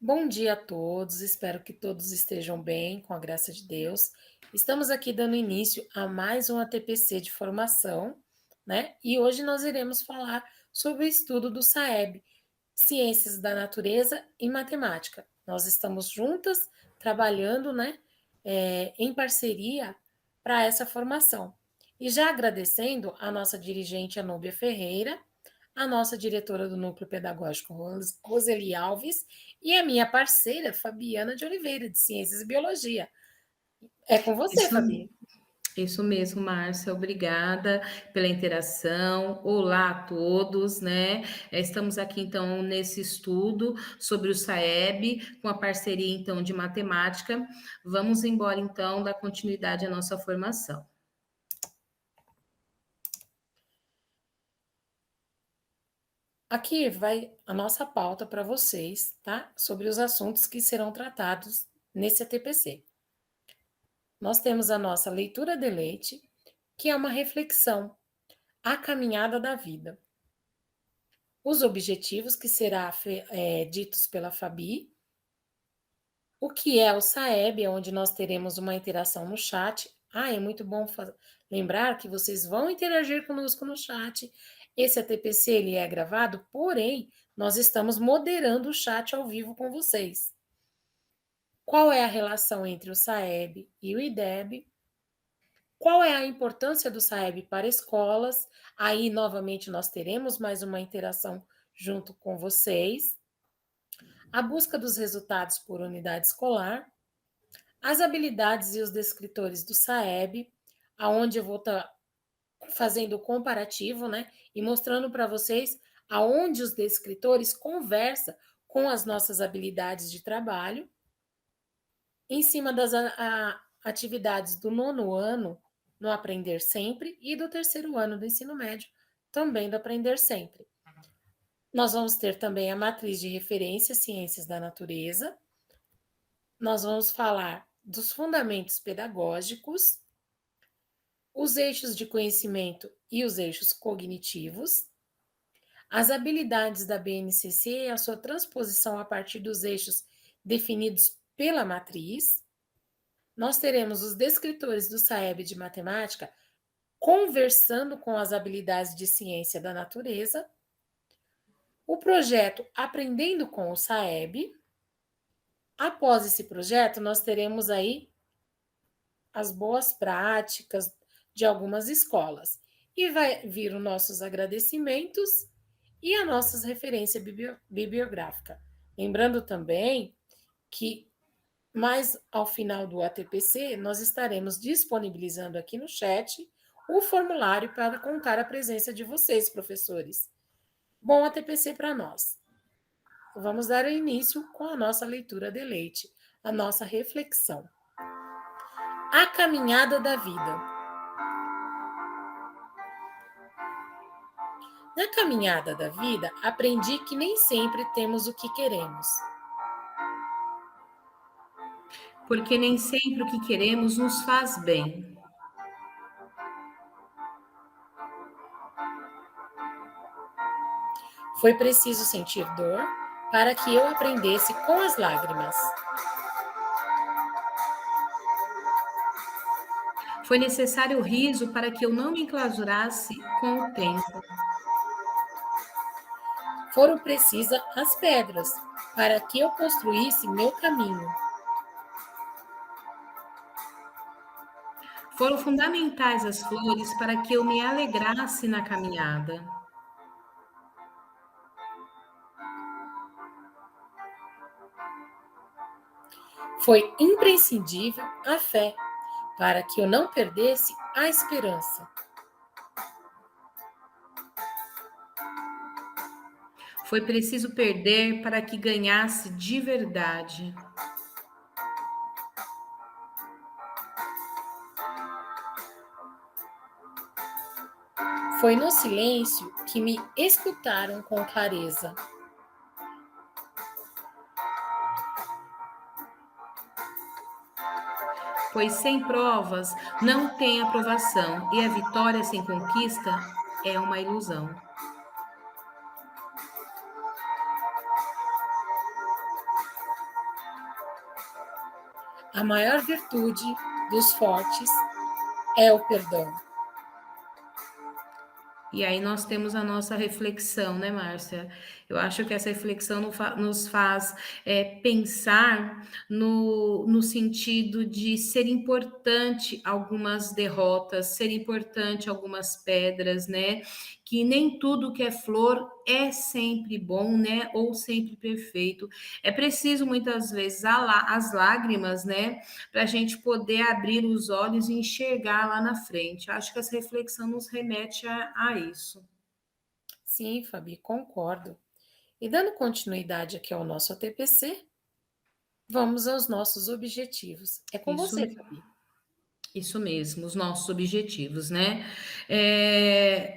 Bom dia a todos, espero que todos estejam bem, com a graça de Deus. Estamos aqui dando início a mais um ATPC de formação, né? E hoje nós iremos falar sobre o estudo do SAEB, Ciências da Natureza e Matemática. Nós estamos juntas trabalhando, né, em parceria para essa formação. E já agradecendo a nossa dirigente Anúbia Ferreira, a nossa diretora do Núcleo Pedagógico, Roseli Alves, e a minha parceira, Fabiana de Oliveira, de Ciências e Biologia. É com você, Isso, Fabi. isso mesmo, Márcia. Obrigada pela interação. Olá a todos, né? Estamos aqui então nesse estudo sobre o SAEB, com a parceria então de matemática. Vamos embora então dar continuidade à nossa formação. Aqui vai a nossa pauta para vocês, tá? Sobre os assuntos que serão tratados nesse ATPC. Nós temos a nossa leitura de leite, que é uma reflexão, a caminhada da vida. Os objetivos que serão ditos pela Fabi, o que é o SAEB, onde nós teremos uma interação no chat. É muito bom lembrar que vocês vão interagir conosco no chat. Esse ATPC ele é gravado, porém, nós estamos moderando o chat ao vivo com vocês. Qual é a relação entre o SAEB e o IDEB? Qual é a importância do SAEB para escolas? Aí, novamente, nós teremos mais uma interação junto com vocês. A busca dos resultados por unidade escolar, as habilidades e os descritores do SAEB, aonde eu vou estar fazendo o comparativo, né, e mostrando para vocês aonde os descritores conversam com as nossas habilidades de trabalho, em cima das atividades do 9º ano no Aprender Sempre e do 3º ano do ensino médio, também do Aprender Sempre. Nós vamos ter também a matriz de referência Ciências da Natureza. Nós vamos falar dos fundamentos pedagógicos, os eixos de conhecimento e os eixos cognitivos, as habilidades da BNCC e a sua transposição a partir dos eixos definidos pela matriz. Nós teremos os descritores do SAEB de matemática conversando com as habilidades de ciência da natureza, o projeto Aprendendo com o SAEB. Após esse projeto, nós teremos aí as boas práticas de algumas escolas. E vai vir os nossos agradecimentos e a nossa referência bibliográfica. Lembrando também que, mais ao final do ATPC, nós estaremos disponibilizando aqui no chat o formulário para contar a presença de vocês, professores. Bom ATPC para nós. Vamos dar início com a nossa leitura de leite, a nossa reflexão. A caminhada da vida. Na caminhada da vida, aprendi que nem sempre temos o que queremos. Porque nem sempre o que queremos nos faz bem. Foi preciso sentir dor para que eu aprendesse com as lágrimas. Foi necessário o riso para que eu não me enclausurasse com o tempo. Foram precisas as pedras para que eu construísse meu caminho. Foram fundamentais as flores para que eu me alegrasse na caminhada. Foi imprescindível a fé para que eu não perdesse a esperança. Foi preciso perder para que ganhasse de verdade. Foi no silêncio que me escutaram com clareza. Pois sem provas não tem aprovação, e a vitória sem conquista é uma ilusão. A maior virtude dos fortes é o perdão. E aí nós temos a nossa reflexão, né, Márcia? Eu acho que essa reflexão nos faz pensar no sentido de ser importante algumas derrotas, ser importante algumas pedras, né? Que nem tudo que é flor é sempre bom, né? Ou sempre perfeito. É preciso muitas vezes as lágrimas, né? Para a gente poder abrir os olhos e enxergar lá na frente. Acho que essa reflexão nos remete a isso. Sim, Fabi, concordo. E dando continuidade aqui ao nosso ATPC, vamos aos nossos objetivos. É com Isso, você, Fabi. Isso mesmo, os nossos objetivos, né?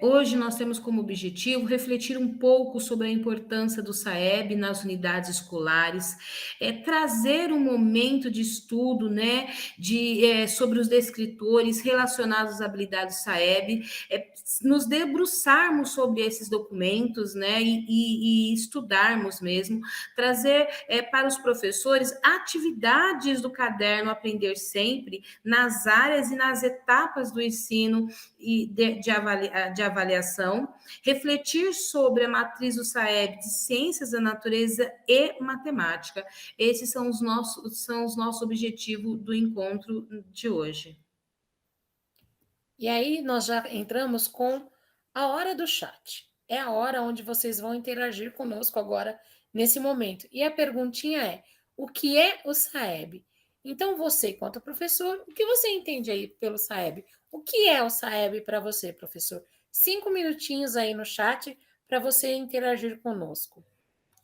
Hoje nós temos como objetivo refletir um pouco sobre a importância do SAEB nas unidades escolares, trazer um momento de estudo, né, sobre os descritores relacionados às habilidades SAEB, nos debruçarmos sobre esses documentos, né, e estudarmos mesmo, trazer para os professores atividades do caderno Aprender Sempre nas áreas e nas etapas do ensino e de avaliação, refletir sobre a matriz do SAEB de Ciências da Natureza e Matemática. Esses são os nossos objetivos do encontro de hoje. E aí nós já entramos com a hora do chat. É a hora onde vocês vão interagir conosco agora, nesse momento. E a perguntinha é: o que é o SAEB? Então, você, quanto professor, o que você entende aí pelo SAEB? O que é o SAEB para você, professor? 5 minutinhos aí no chat para você interagir conosco.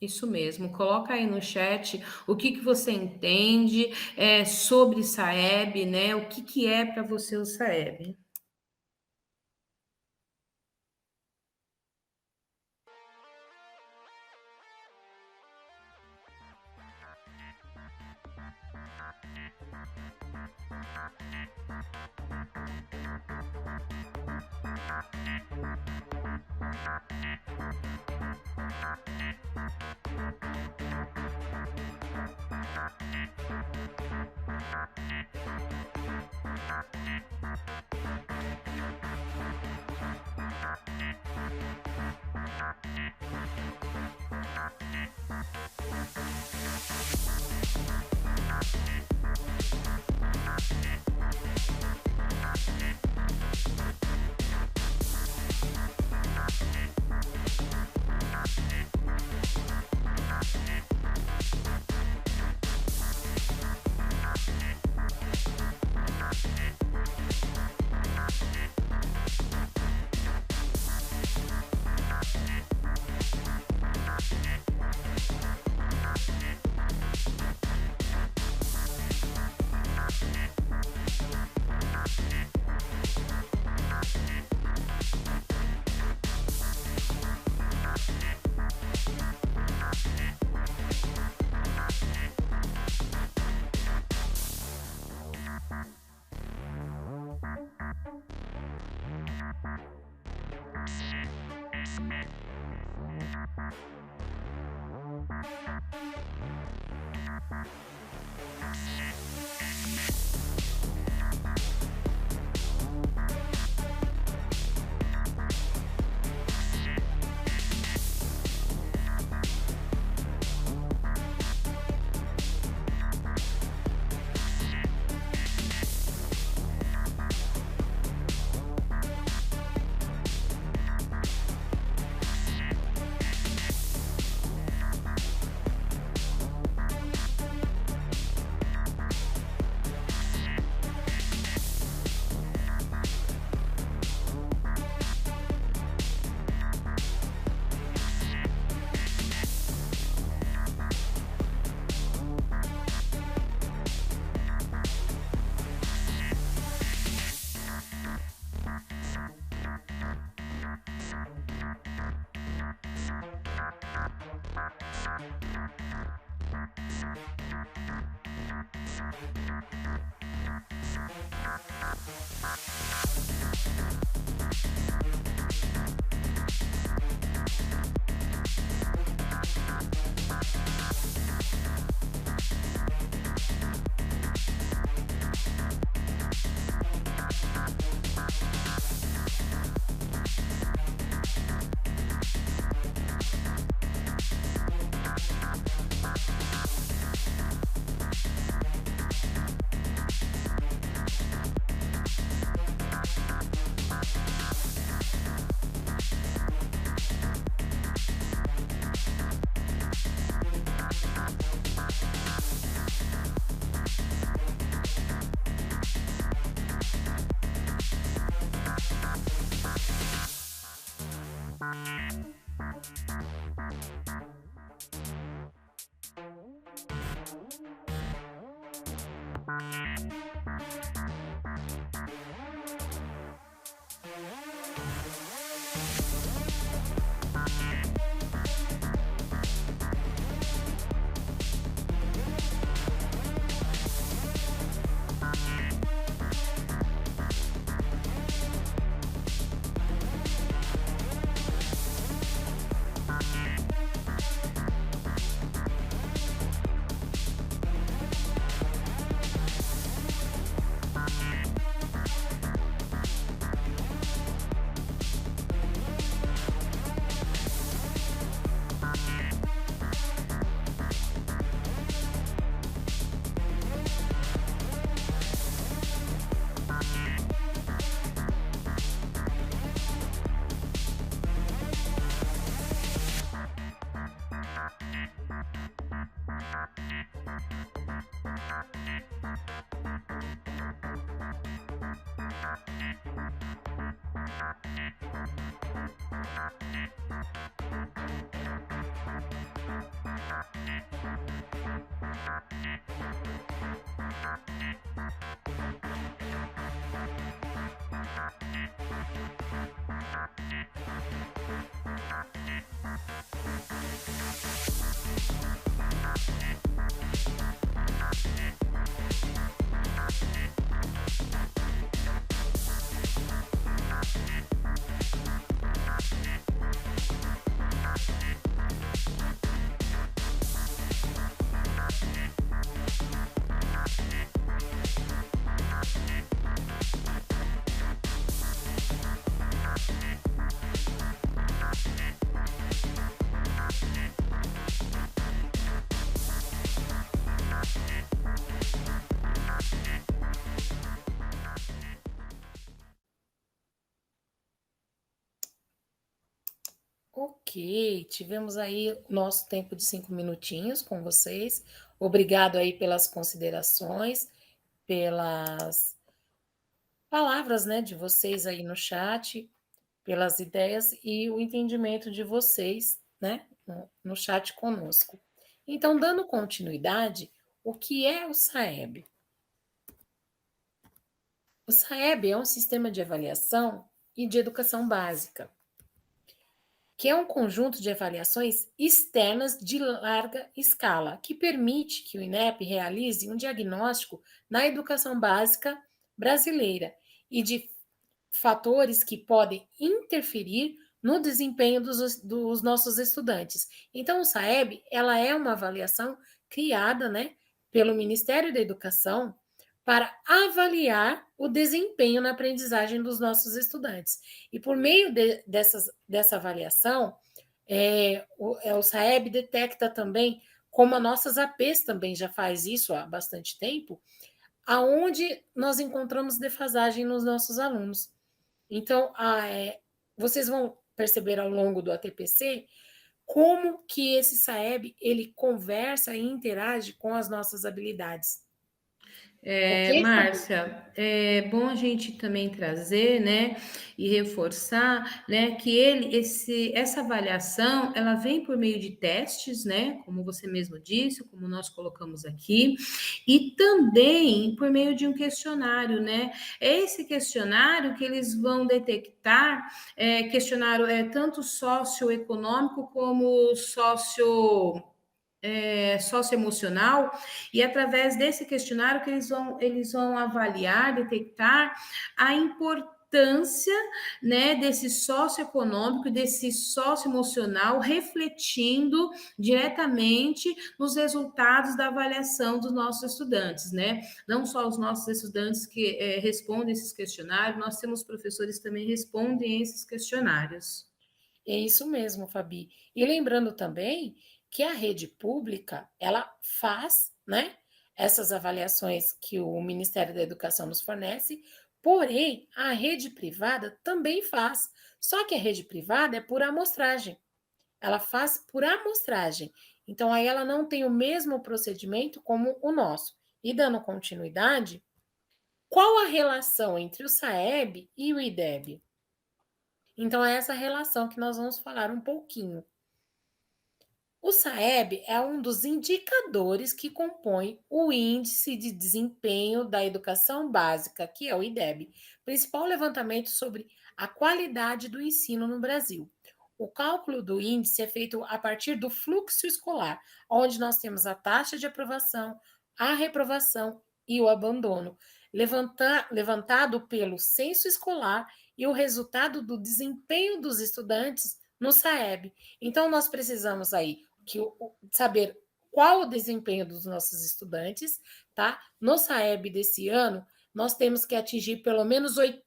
Isso mesmo, coloca aí no chat o que você entende sobre SAEB, né? O que é para você o SAEB? Ok, tivemos aí o nosso tempo de 5 minutinhos com vocês. Obrigado aí pelas considerações, pelas palavras, né, de vocês aí no chat, pelas ideias e o entendimento de vocês, né, no chat conosco. Então, dando continuidade, o que é o SAEB? O SAEB é um sistema de avaliação e de educação básica, que é um conjunto de avaliações externas de larga escala, que permite que o INEP realize um diagnóstico na educação básica brasileira e de fatores que podem interferir no desempenho dos nossos estudantes. Então, o SAEB, ela é uma avaliação criada, né, pelo Ministério da Educação para avaliar o desempenho na aprendizagem dos nossos estudantes. E por meio dessa avaliação, o SAEB detecta também, como as nossas APs também já faz isso há bastante tempo, aonde nós encontramos defasagem nos nossos alunos. Então, vocês vão perceber ao longo do ATPC como que esse SAEB ele conversa e interage com as nossas habilidades. Ok, Fabi? Márcia, é bom a gente também trazer, né, e reforçar, né, que essa avaliação, ela vem por meio de testes, né, como você mesmo disse, como nós colocamos aqui, e também por meio de um questionário, né, é esse questionário que eles vão detectar, questionário tanto socioeconômico como socioemocional, e através desse questionário que eles vão avaliar, detectar a importância, né, desse socioeconômico, desse socioemocional, refletindo diretamente nos resultados da avaliação dos nossos estudantes, né? Não só os nossos estudantes que respondem esses questionários, nós temos professores que também respondem esses questionários. É isso mesmo, Fabi. E lembrando também que a rede pública, ela faz, né, essas avaliações que o Ministério da Educação nos fornece, porém, a rede privada também faz. Só que a rede privada é por amostragem. Ela faz por amostragem. Então, aí ela não tem o mesmo procedimento como o nosso. E dando continuidade, qual a relação entre o SAEB e o IDEB? Então, é essa relação que nós vamos falar um pouquinho. O SAEB é um dos indicadores que compõe o Índice de Desempenho da Educação Básica, que é o IDEB, principal levantamento sobre a qualidade do ensino no Brasil. O cálculo do índice é feito a partir do fluxo escolar, onde nós temos a taxa de aprovação, a reprovação e o abandono, levantado pelo censo escolar e o resultado do desempenho dos estudantes no SAEB. Então, nós precisamos aí saber qual o desempenho dos nossos estudantes, tá? No SAEB desse ano, nós temos que atingir pelo menos 80%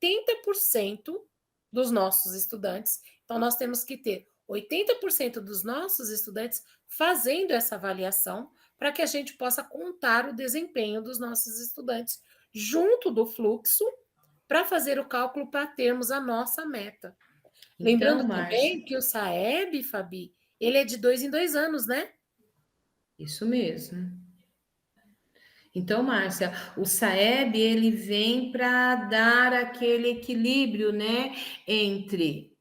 dos nossos estudantes. Então, nós temos que ter 80% dos nossos estudantes fazendo essa avaliação para que a gente possa contar o desempenho dos nossos estudantes junto do fluxo para fazer o cálculo para termos a nossa meta. Então, Lembrando Márcia, também que o SAEB, Fabi, ele é de 2 em 2 anos, né? isso mesmo. Então, Márcia, o SAEB ele vem para dar aquele equilíbrio, né, entre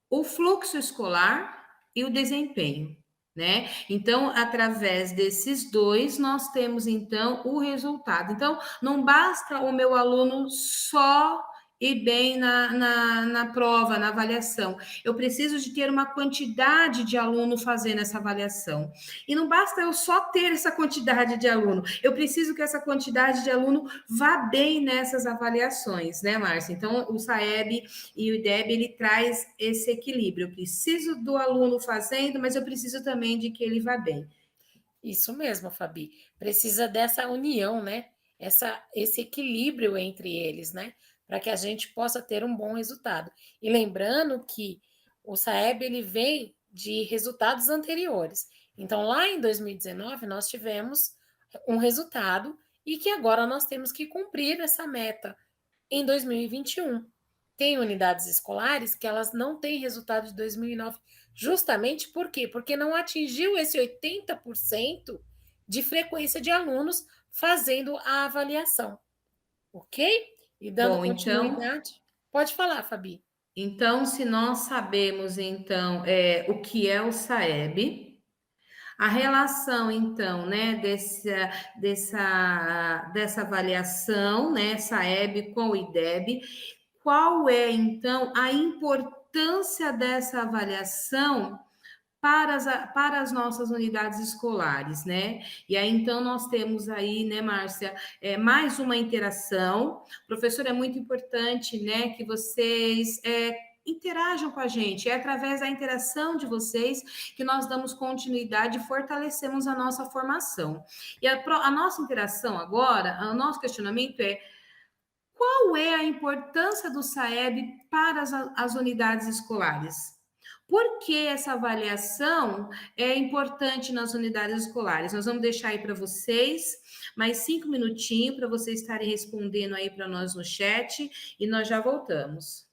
o fluxo escolar e o desempenho, né? Então, através desses dois, nós temos então o resultado. Então, não basta o meu aluno só ir bem na prova, na avaliação. Eu preciso de ter uma quantidade de aluno fazendo essa avaliação. E não basta eu só ter essa quantidade de aluno, eu preciso que essa quantidade de aluno vá bem nessas avaliações, né, Márcia? Então, o SAEB e o IDEB, ele traz esse equilíbrio. Eu preciso do aluno fazendo, mas eu preciso também de que ele vá bem. Isso mesmo, Fabi. Precisa dessa união, né? Esse equilíbrio entre eles, né? Para que a gente possa ter um bom resultado. E lembrando que o SAEB ele vem de resultados anteriores. Então, lá em 2019, nós tivemos um resultado e que agora nós temos que cumprir essa meta em 2021. Tem unidades escolares que elas não têm resultado de 2009, justamente por quê? Porque não atingiu esse 80% de frequência de alunos fazendo a avaliação, ok? E dando Bom, então, continuidade, pode falar, Fabi. então se nós sabemos então o que é o SAEB, a relação então, né, dessa avaliação, né, SAEB com o IDEB, qual é então a importância dessa avaliação para as nossas unidades escolares, né? E aí, então, nós temos aí, né, Márcia, mais uma interação. Professor, é muito importante, né, que vocês interajam com a gente. É através da interação de vocês que nós damos continuidade e fortalecemos a nossa formação. E a nossa interação agora, o nosso questionamento é: qual é a importância do SAEB para as unidades escolares? Por que essa avaliação é importante nas unidades escolares? Nós vamos deixar aí para vocês mais 5 minutinhos para vocês estarem respondendo aí para nós no chat e nós já voltamos.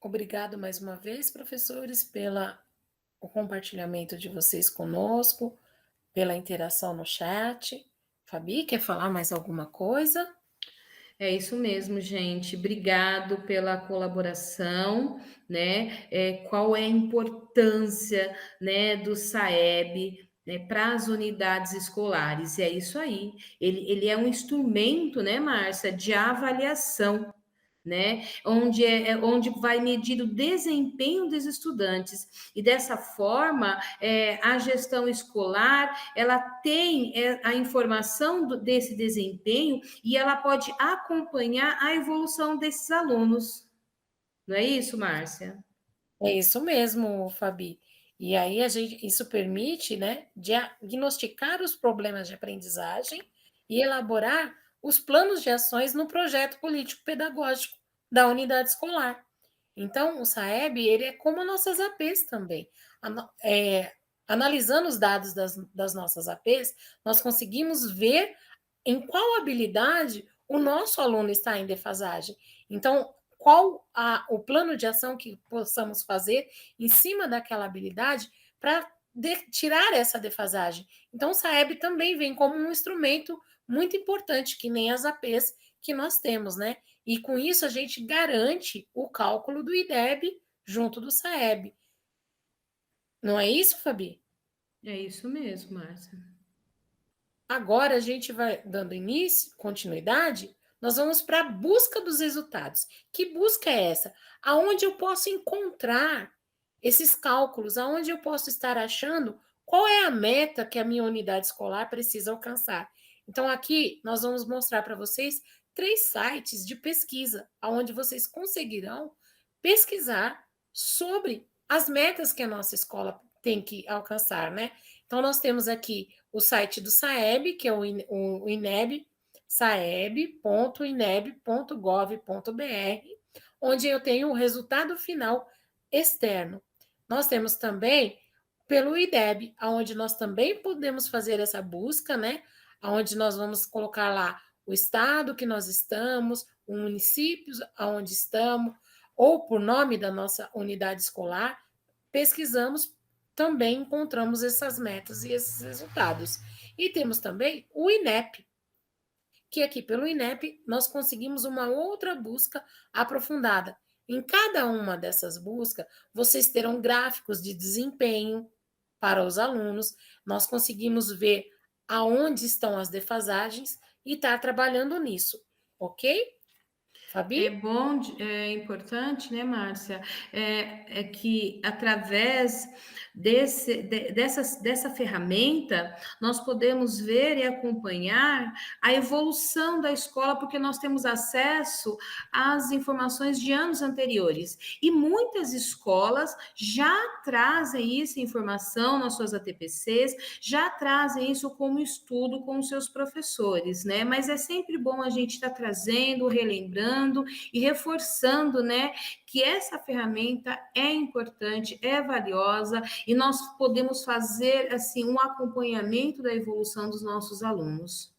Obrigado mais uma vez, professores, pela o compartilhamento de vocês conosco, pela interação no chat. Fabi, quer falar mais alguma coisa? É isso mesmo, gente. Obrigado pela colaboração, né? Qual é a importância, né, do SAEB, né, para as unidades escolares? E é isso aí. Ele é um instrumento, né, Márcia, de avaliação, né? Onde vai medir o desempenho dos estudantes. E dessa forma, a gestão escolar, ela tem a informação desse desempenho e ela pode acompanhar a evolução desses alunos. Não é isso, Márcia? É isso mesmo, Fabi. E aí isso permite, né, diagnosticar os problemas de aprendizagem e elaborar os planos de ações no projeto político-pedagógico da unidade escolar. Então, o SAEB, ele é como nossas APs também. Analisando os dados das nossas APs, nós conseguimos ver em qual habilidade o nosso aluno está em defasagem. Então, qual o plano de ação que possamos fazer em cima daquela habilidade para tirar essa defasagem. Então, o SAEB também vem como um instrumento muito importante, que nem as APs que nós temos, né? E com isso a gente garante o cálculo do IDEB junto do SAEB. Não é isso, Fabi? É isso mesmo, Márcia. Agora a gente vai dando início, continuidade, nós vamos para a busca dos resultados. Que busca é essa? Aonde eu posso encontrar esses cálculos, aonde eu posso estar achando qual é a meta que a minha unidade escolar precisa alcançar. Então aqui nós vamos mostrar para vocês 3 sites de pesquisa, aonde vocês conseguirão pesquisar sobre as metas que a nossa escola tem que alcançar, né? Então nós temos aqui o site do SAEB, que é o INEB, saeb.ineb.gov.br, onde eu tenho o resultado final externo. Nós temos também pelo IDEB, onde nós também podemos fazer essa busca, né? Onde nós vamos colocar lá o estado que nós estamos, o município aonde estamos, ou por nome da nossa unidade escolar, pesquisamos, também encontramos essas metas e esses resultados. E temos também o INEP, que aqui pelo INEP nós conseguimos uma outra busca aprofundada. Em cada uma dessas buscas, vocês terão gráficos de desempenho para os alunos, nós conseguimos ver aonde estão as defasagens e estar trabalhando nisso, ok? É Fabi? bom, é importante, né, Márcia? É que através dessa ferramenta nós podemos ver e acompanhar a evolução da escola, porque nós temos acesso às informações de anos anteriores. E muitas escolas já trazem essa informação nas suas ATPCs, já trazem isso como estudo com os seus professores, né? Mas é sempre bom a gente estar trazendo, relembrando e reforçando, né, que essa ferramenta é importante, é valiosa e nós podemos fazer assim um acompanhamento da evolução dos nossos alunos.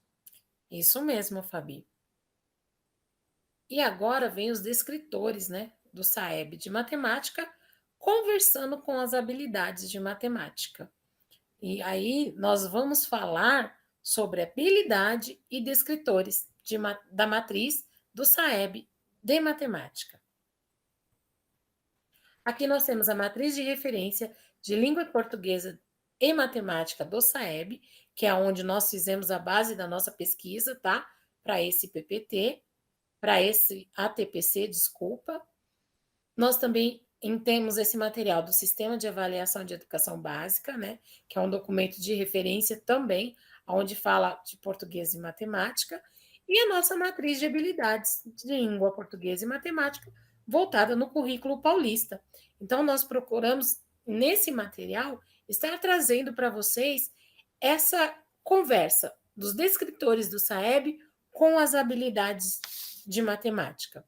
Isso mesmo, Fabi. E agora vem os descritores, né, do SAEB de matemática, conversando com as habilidades de matemática. E aí nós vamos falar sobre habilidade e descritores da matriz do SAEB de matemática. Aqui nós temos a matriz de referência de língua portuguesa e matemática do SAEB, que é onde nós fizemos a base da nossa pesquisa, tá? Para esse PPT, para esse ATPC, desculpa. Nós também temos esse material do Sistema de Avaliação de Educação Básica, né, que é um documento de referência também, onde fala de português e matemática, e a nossa matriz de habilidades de língua portuguesa e matemática, voltada no currículo paulista. Então, nós procuramos, nesse material, estar trazendo para vocês essa conversa dos descritores do SAEB com as habilidades de matemática.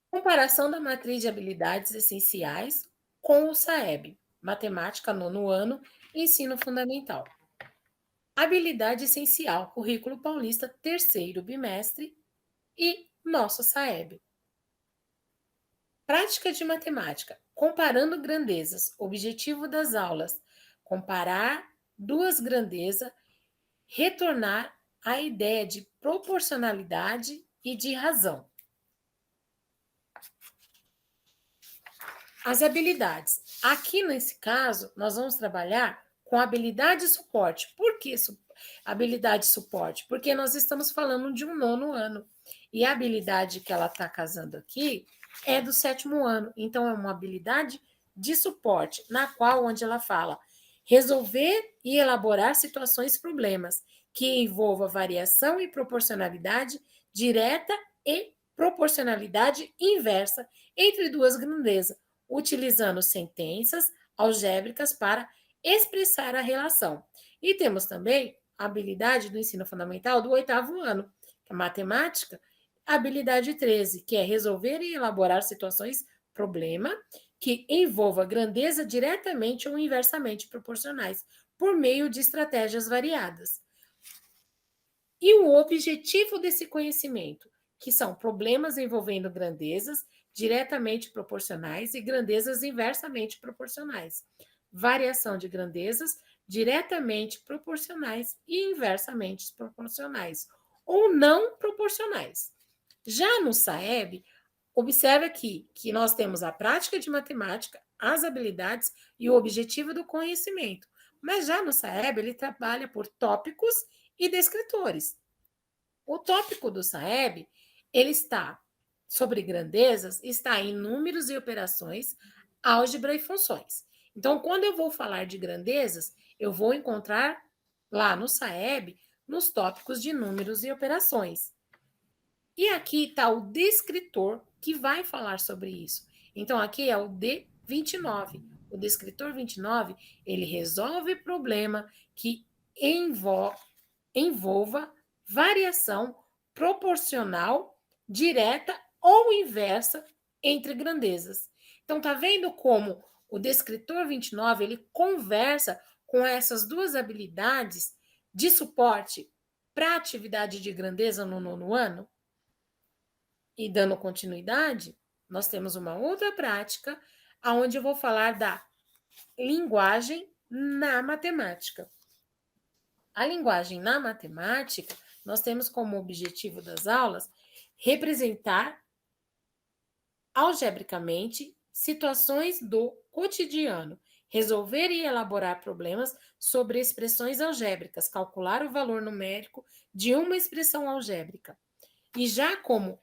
Comparação da matriz de habilidades essenciais com o SAEB, Matemática, nono ano, Ensino Fundamental. Habilidade essencial, Currículo Paulista, terceiro bimestre e nosso SAEB. Prática de matemática, comparando grandezas. Objetivo das aulas: comparar duas grandezas, retornar à ideia de proporcionalidade e de razão. As habilidades. Aqui nesse caso, nós vamos trabalhar com habilidade de suporte. Por que habilidade de suporte? Porque nós estamos falando de um nono ano. E a habilidade que ela está casando aqui é do sétimo ano. Então, é uma habilidade de suporte, na qual onde ela fala resolver e elaborar situações e problemas que envolva variação e proporcionalidade direta e proporcionalidade inversa entre duas grandezas, utilizando sentenças algébricas para expressar a relação. E temos também a habilidade do ensino fundamental do oitavo ano, que é matemática, habilidade 13, que é resolver e elaborar situações, problema, que envolva grandeza diretamente ou inversamente proporcionais, por meio de estratégias variadas. E o objetivo desse conhecimento, que são problemas envolvendo grandezas diretamente proporcionais e grandezas inversamente proporcionais. Variação de grandezas diretamente proporcionais e inversamente proporcionais, ou não proporcionais. Já no SAEB, observe aqui que nós temos a prática de matemática, as habilidades e o objetivo do conhecimento. Mas já no SAEB, ele trabalha por tópicos e descritores. O tópico do SAEB, ele está sobre grandezas, está em números e operações, álgebra e funções. Então, quando eu vou falar de grandezas, eu vou encontrar lá no SAEB, nos tópicos de números e operações. E aqui está o descritor que vai falar sobre isso. Então, aqui é o D29. O descritor 29, ele resolve problema que envolva variação proporcional, direta ou inversa entre grandezas. Então, tá vendo como o descritor 29, ele conversa com essas duas habilidades de suporte para a atividade de grandeza no nono ano? E dando continuidade, nós temos uma outra prática, onde eu vou falar da linguagem na matemática. A linguagem na matemática, nós temos como objetivo das aulas representar algebricamente situações do cotidiano, resolver e elaborar problemas sobre expressões algébricas, calcular o valor numérico de uma expressão algébrica. E já como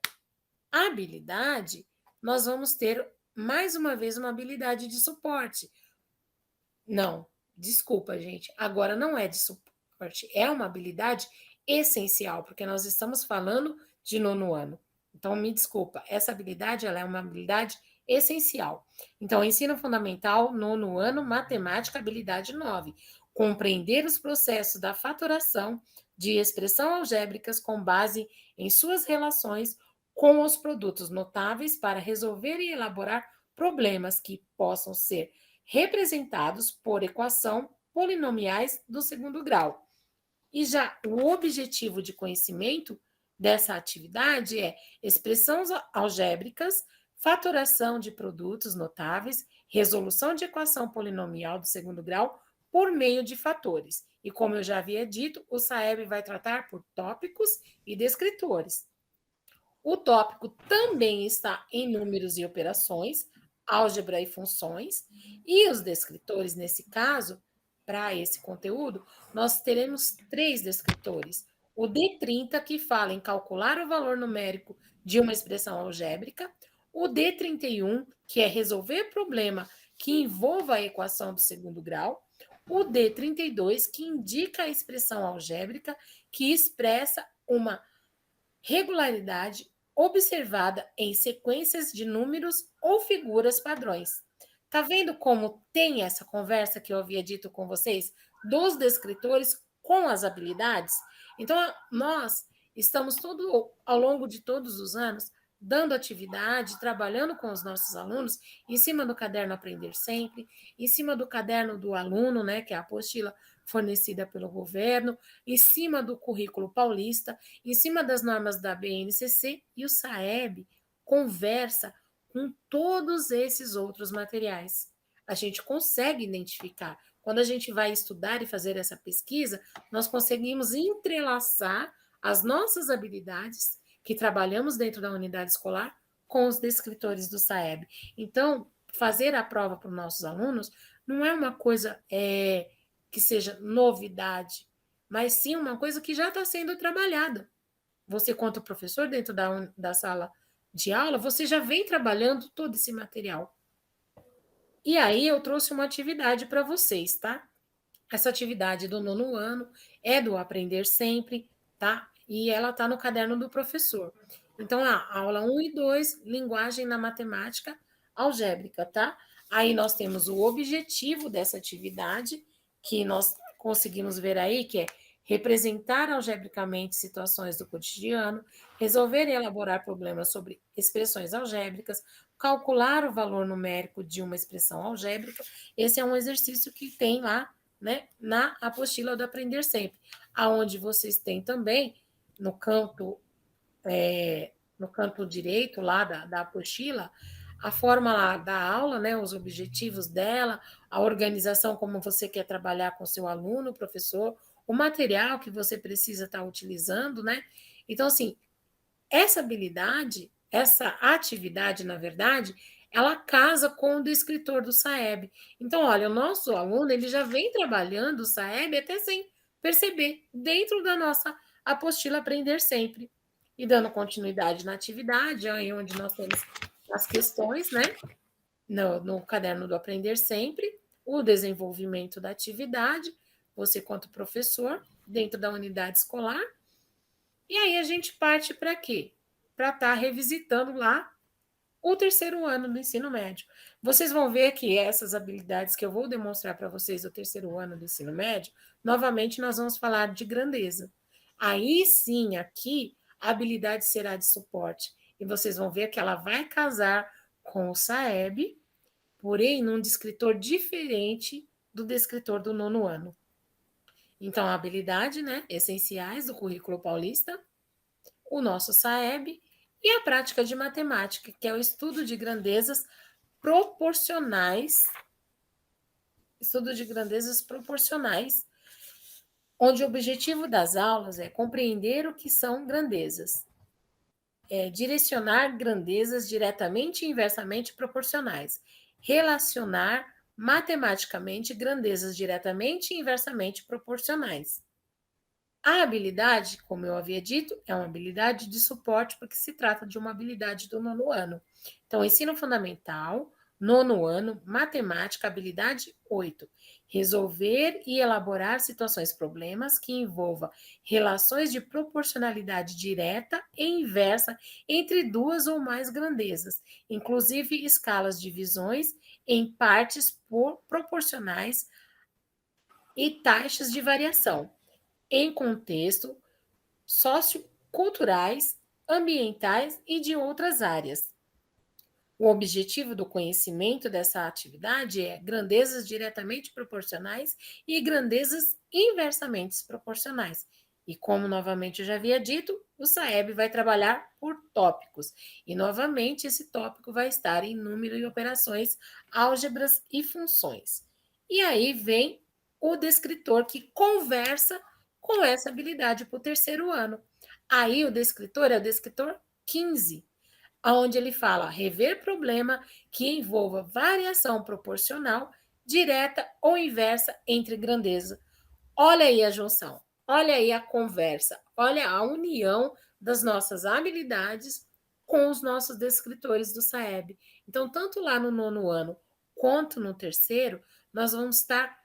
habilidade, nós vamos ter mais uma vez uma habilidade de suporte. Não, desculpa, gente, agora não é de suporte, é uma habilidade essencial, porque nós estamos falando de nono ano. Então, me desculpa, essa habilidade ela é uma habilidade essencial. Então, ensino fundamental, nono ano, matemática, habilidade 9. Compreender os processos da fatoração de expressão algébricas com base em suas relações com os produtos notáveis para resolver e elaborar problemas que possam ser representados por equação polinomiais do segundo grau. E já o objetivo de conhecimento dessa atividade é expressões algébricas, fatoração de produtos notáveis, resolução de equação polinomial do segundo grau por meio de fatores. E como eu já havia dito, o SAEB vai tratar por tópicos e descritores. O tópico também está em números e operações, álgebra e funções, e os descritores, nesse caso, para esse conteúdo, nós teremos 3 descritores. O D30, que fala em calcular o valor numérico de uma expressão algébrica, o D31, que é resolver problema que envolva a equação do segundo grau, o D32, que indica a expressão algébrica que expressa uma regularidade observada em sequências de números ou figuras padrões. Tá vendo como tem essa conversa que eu havia dito com vocês dos descritores com as habilidades? Então, nós estamos ao longo de todos os anos dando atividade, trabalhando com os nossos alunos em cima do caderno Aprender Sempre, em cima do caderno do aluno, né, que é a apostila fornecida pelo governo, em cima do currículo paulista, em cima das normas da BNCC, e o SAEB conversa com todos esses outros materiais. A gente consegue identificar. Quando a gente vai estudar e fazer essa pesquisa, nós conseguimos entrelaçar as nossas habilidades que trabalhamos dentro da unidade escolar com os descritores do SAEB. Então, fazer a prova para os nossos alunos não é uma coisa que seja novidade, mas sim uma coisa que já está sendo trabalhada. Você, quanto professor, dentro da sala de aula, você já vem trabalhando todo esse material. E aí eu trouxe uma atividade para vocês, tá? Essa atividade do 9º ano é do Aprender Sempre, tá? E ela está no caderno do professor. Então, a aula 1 e 2, linguagem na matemática algébrica, tá? Aí nós temos o objetivo dessa atividade, que nós conseguimos ver aí, que é representar algebricamente situações do cotidiano, resolver e elaborar problemas sobre expressões algébricas, calcular o valor numérico de uma expressão algébrica. Esse é um exercício que tem lá, né, na apostila do Aprender Sempre, aonde vocês têm também no canto direito lá da apostila, a forma lá da aula, né, os objetivos dela, a organização como você quer trabalhar com seu aluno, professor, o material que você precisa estar utilizando, né? Então, assim, essa habilidade, essa atividade, na verdade, ela casa com o do escritor do SAEB. Então, olha, o nosso aluno, ele já vem trabalhando o SAEB até sem perceber, dentro da nossa apostila Aprender Sempre. E dando continuidade na atividade, aí onde nós temos as questões, né? No caderno do Aprender Sempre, o desenvolvimento da atividade, você quanto professor, dentro da unidade escolar. E aí a gente parte para quê? Para estar revisitando lá o 3º ano do ensino médio. Vocês vão ver que essas habilidades que eu vou demonstrar para vocês do 3º ano do ensino médio, novamente nós vamos falar de grandeza. Aí sim, aqui, a habilidade será de suporte. E vocês vão ver que ela vai casar com o SAEB, porém num descritor diferente do descritor do 9º ano. Então, a habilidade, né, essenciais do currículo paulista, o nosso SAEB e a prática de matemática, que é o estudo de grandezas proporcionais, onde o objetivo das aulas é compreender o que são grandezas, direcionar grandezas diretamente e inversamente proporcionais, relacionar matematicamente grandezas diretamente e inversamente proporcionais. A habilidade, como eu havia dito, é uma habilidade de suporte, porque se trata de uma habilidade do 9º ano. Então, ensino fundamental, 9º ano, matemática, habilidade 8. Resolver e elaborar situações, problemas que envolvam relações de proporcionalidade direta e inversa entre duas ou mais grandezas, inclusive escalas de divisões em partes proporcionais e taxas de variação em contexto socioculturais, ambientais e de outras áreas. O objetivo do conhecimento dessa atividade é grandezas diretamente proporcionais e grandezas inversamente proporcionais. E como novamente eu já havia dito, o SAEB vai trabalhar por tópicos. E novamente esse tópico vai estar em número e operações, álgebras e funções. E aí vem o descritor que conversa com essa habilidade para o 3º ano. Aí o descritor é o descritor 15, onde ele fala rever problema que envolva variação proporcional, direta ou inversa entre grandeza. Olha aí a junção, olha aí a conversa, olha a união das nossas habilidades com os nossos descritores do SAEB. Então, tanto lá no 9º ano quanto no 3º, nós vamos estar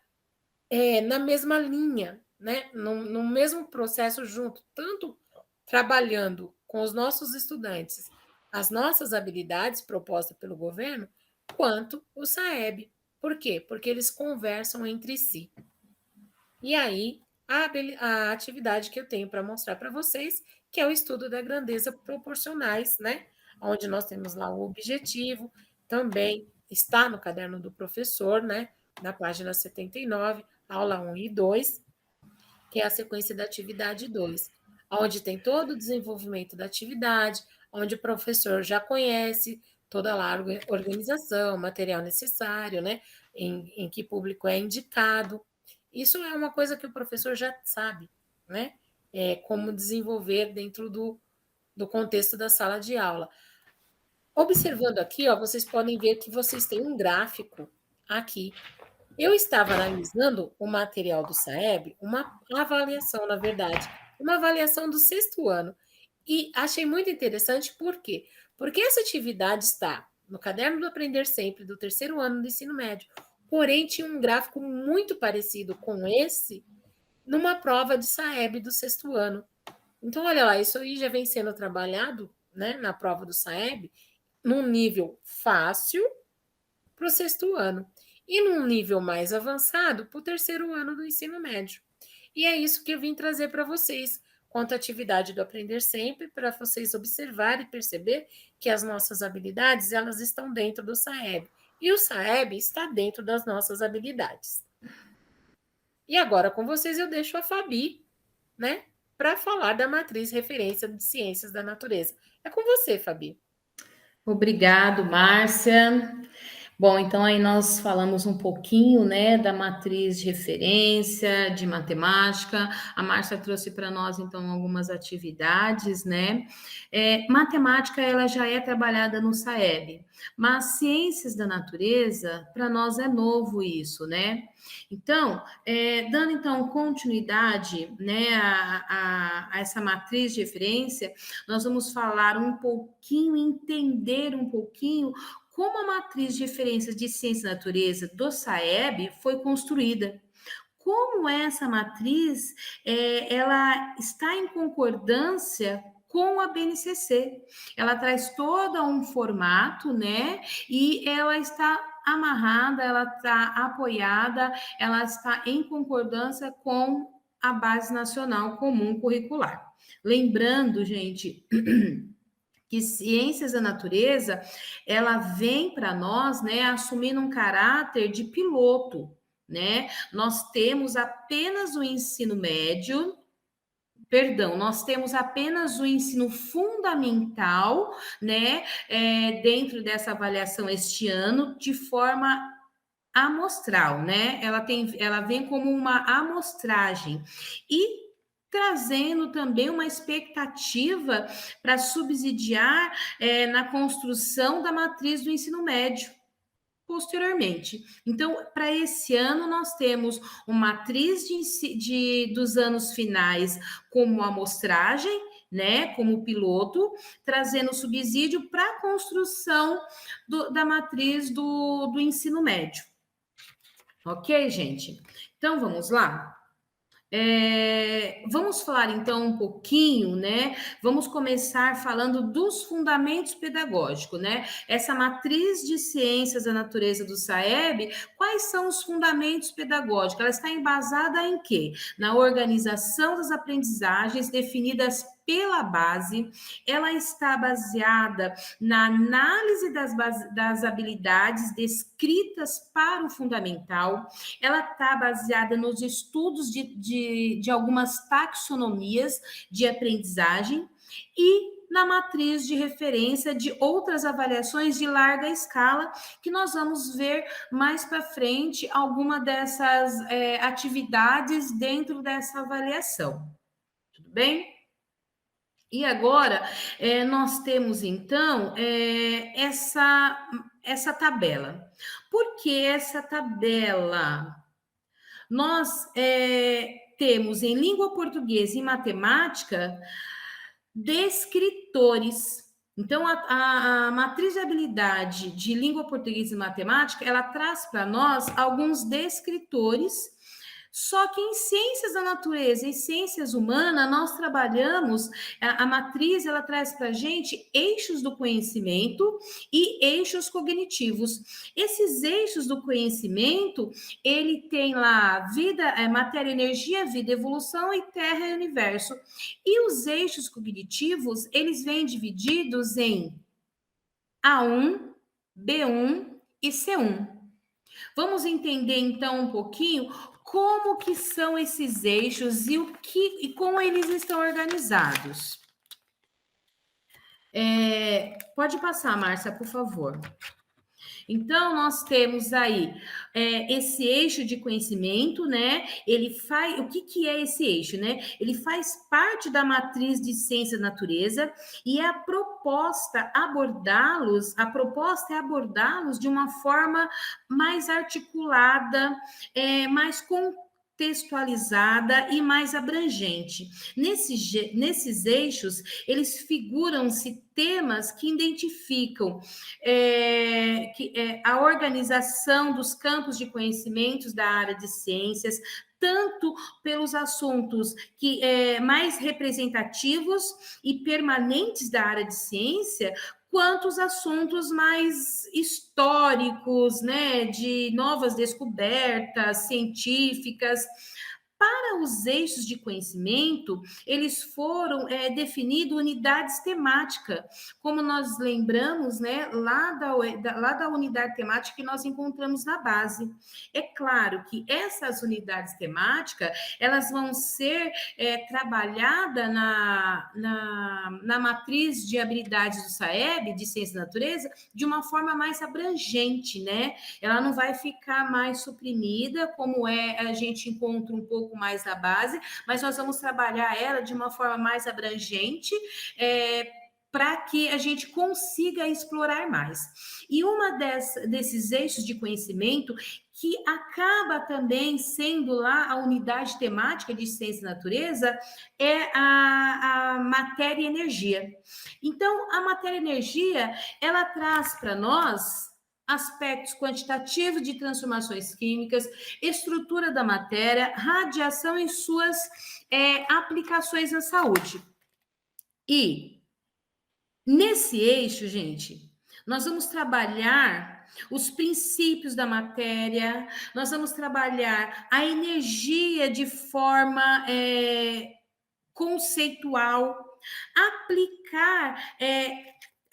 na mesma linha, né? No mesmo processo junto, tanto trabalhando com os nossos estudantes as nossas habilidades propostas pelo governo, quanto o SAEB. Por quê? Porque eles conversam entre si. E aí, a atividade que eu tenho para mostrar para vocês, que é o estudo da grandeza proporcionais, né? Onde nós temos lá o objetivo, também está no caderno do professor, né? Na página 79, aula 1 e 2, que é a sequência da atividade 2, onde tem todo o desenvolvimento da atividade, onde o professor já conhece toda lá a organização, material necessário, né? Em que público é indicado. Isso é uma coisa que o professor já sabe, né? Como desenvolver dentro do contexto da sala de aula. Observando aqui, ó, vocês podem ver que vocês têm um gráfico aqui. Eu estava analisando o material do SAEB, uma avaliação, na verdade, uma avaliação do sexto ano. E achei muito interessante, por quê? Porque essa atividade está no Caderno do Aprender Sempre, do terceiro ano do ensino médio. Porém, tinha um gráfico muito parecido com esse numa prova de SAEB do sexto ano. Então, olha lá, isso aí já vem sendo trabalhado, né, na prova do SAEB, num nível fácil para o sexto ano e num nível mais avançado para o terceiro ano do ensino médio. E é isso que eu vim trazer para vocês, quanto à atividade do Aprender Sempre, para vocês observarem e perceber que as nossas habilidades, elas estão dentro do SAEB. E o SAEB está dentro das nossas habilidades. E agora com vocês eu deixo a Fabi, né, para falar da matriz referência de ciências da natureza. É com você, Fabi. Obrigado, Márcia. Bom, então aí nós falamos um pouquinho, né, da matriz de referência, de matemática. A Márcia trouxe para nós, então, algumas atividades, né? Matemática, ela já é trabalhada no SAEB, mas ciências da natureza, para nós é novo isso, né? Então, dando, então, continuidade, né, a essa matriz de referência, nós vamos falar um pouquinho, entender um pouquinho como a matriz de referência de ciência da natureza do SAEB foi construída. Como essa matriz ela está em concordância com a BNCC. Ela traz todo um formato, né? E ela está amarrada, ela está apoiada, ela está em concordância com a Base Nacional Comum Curricular. Lembrando, gente, que ciências da natureza, ela vem para nós, né, assumindo um caráter de piloto, né? Nós temos apenas o ensino médio, perdão, nós temos apenas o ensino fundamental, né, dentro dessa avaliação este ano, de forma amostral, né? Ela vem como uma amostragem e trazendo também uma expectativa para subsidiar na construção da matriz do ensino médio posteriormente. Então, para esse ano, nós temos uma matriz dos anos finais como amostragem, né, como piloto, trazendo subsídio para a construção da matriz do ensino médio. Ok, gente? Então, vamos lá? Vamos falar então um pouquinho, né? Vamos começar falando dos fundamentos pedagógicos, né? Essa matriz de ciências da natureza do SAEB, quais são os fundamentos pedagógicos? Ela está embasada em quê? Na organização das aprendizagens definidas pela base, ela está baseada na análise das habilidades descritas para o fundamental, ela está baseada nos estudos de algumas taxonomias de aprendizagem e na matriz de referência de outras avaliações de larga escala, que nós vamos ver mais para frente alguma dessas atividades dentro dessa avaliação. Tudo bem? E agora, nós temos, então, essa tabela. Por que essa tabela? Nós temos em língua portuguesa e matemática descritores. Então, a matriz de habilidade de língua portuguesa e matemática, ela traz para nós alguns descritores. Só que em ciências da natureza e ciências humanas, nós trabalhamos, a matriz, ela traz para a gente eixos do conhecimento e eixos cognitivos. Esses eixos do conhecimento, ele tem lá vida, matéria, energia, vida, evolução e terra e universo. E os eixos cognitivos, eles vêm divididos em A1, B1 e C1. Vamos entender então um pouquinho como que são esses eixos e como eles estão organizados. Pode passar, Márcia, por favor. Então, nós temos aí esse eixo de conhecimento, né? Ele faz. O que, que é esse eixo, né? Ele faz parte da matriz de ciência da natureza e a proposta é abordá-los de uma forma mais articulada, mais contextualizada e mais abrangente. Nesses eixos, eles figuram-se temas que identificam a organização dos campos de conhecimentos da área de ciências, tanto pelos assuntos mais representativos e permanentes da área de ciência, quanto os assuntos mais históricos, né, de novas descobertas científicas. Para os eixos de conhecimento, eles foram definidos unidades temáticas, como nós lembramos, né, lá da unidade temática que nós encontramos na base. É claro que essas unidades temáticas, elas vão ser trabalhadas na matriz de habilidades do SAEB, de Ciência da Natureza, de uma forma mais abrangente, né? Ela não vai ficar mais suprimida, como a gente encontra um pouco mais na base, mas nós vamos trabalhar ela de uma forma mais abrangente, para que a gente consiga explorar mais. E desses eixos de conhecimento, que acaba também sendo lá a unidade temática de ciência e natureza, é a matéria e energia. Então, a matéria e energia, ela traz para nós aspectos quantitativos de transformações químicas, estrutura da matéria, radiação e suas aplicações na saúde. E nesse eixo, gente, nós vamos trabalhar os princípios da matéria, nós vamos trabalhar a energia de forma conceitual, aplicar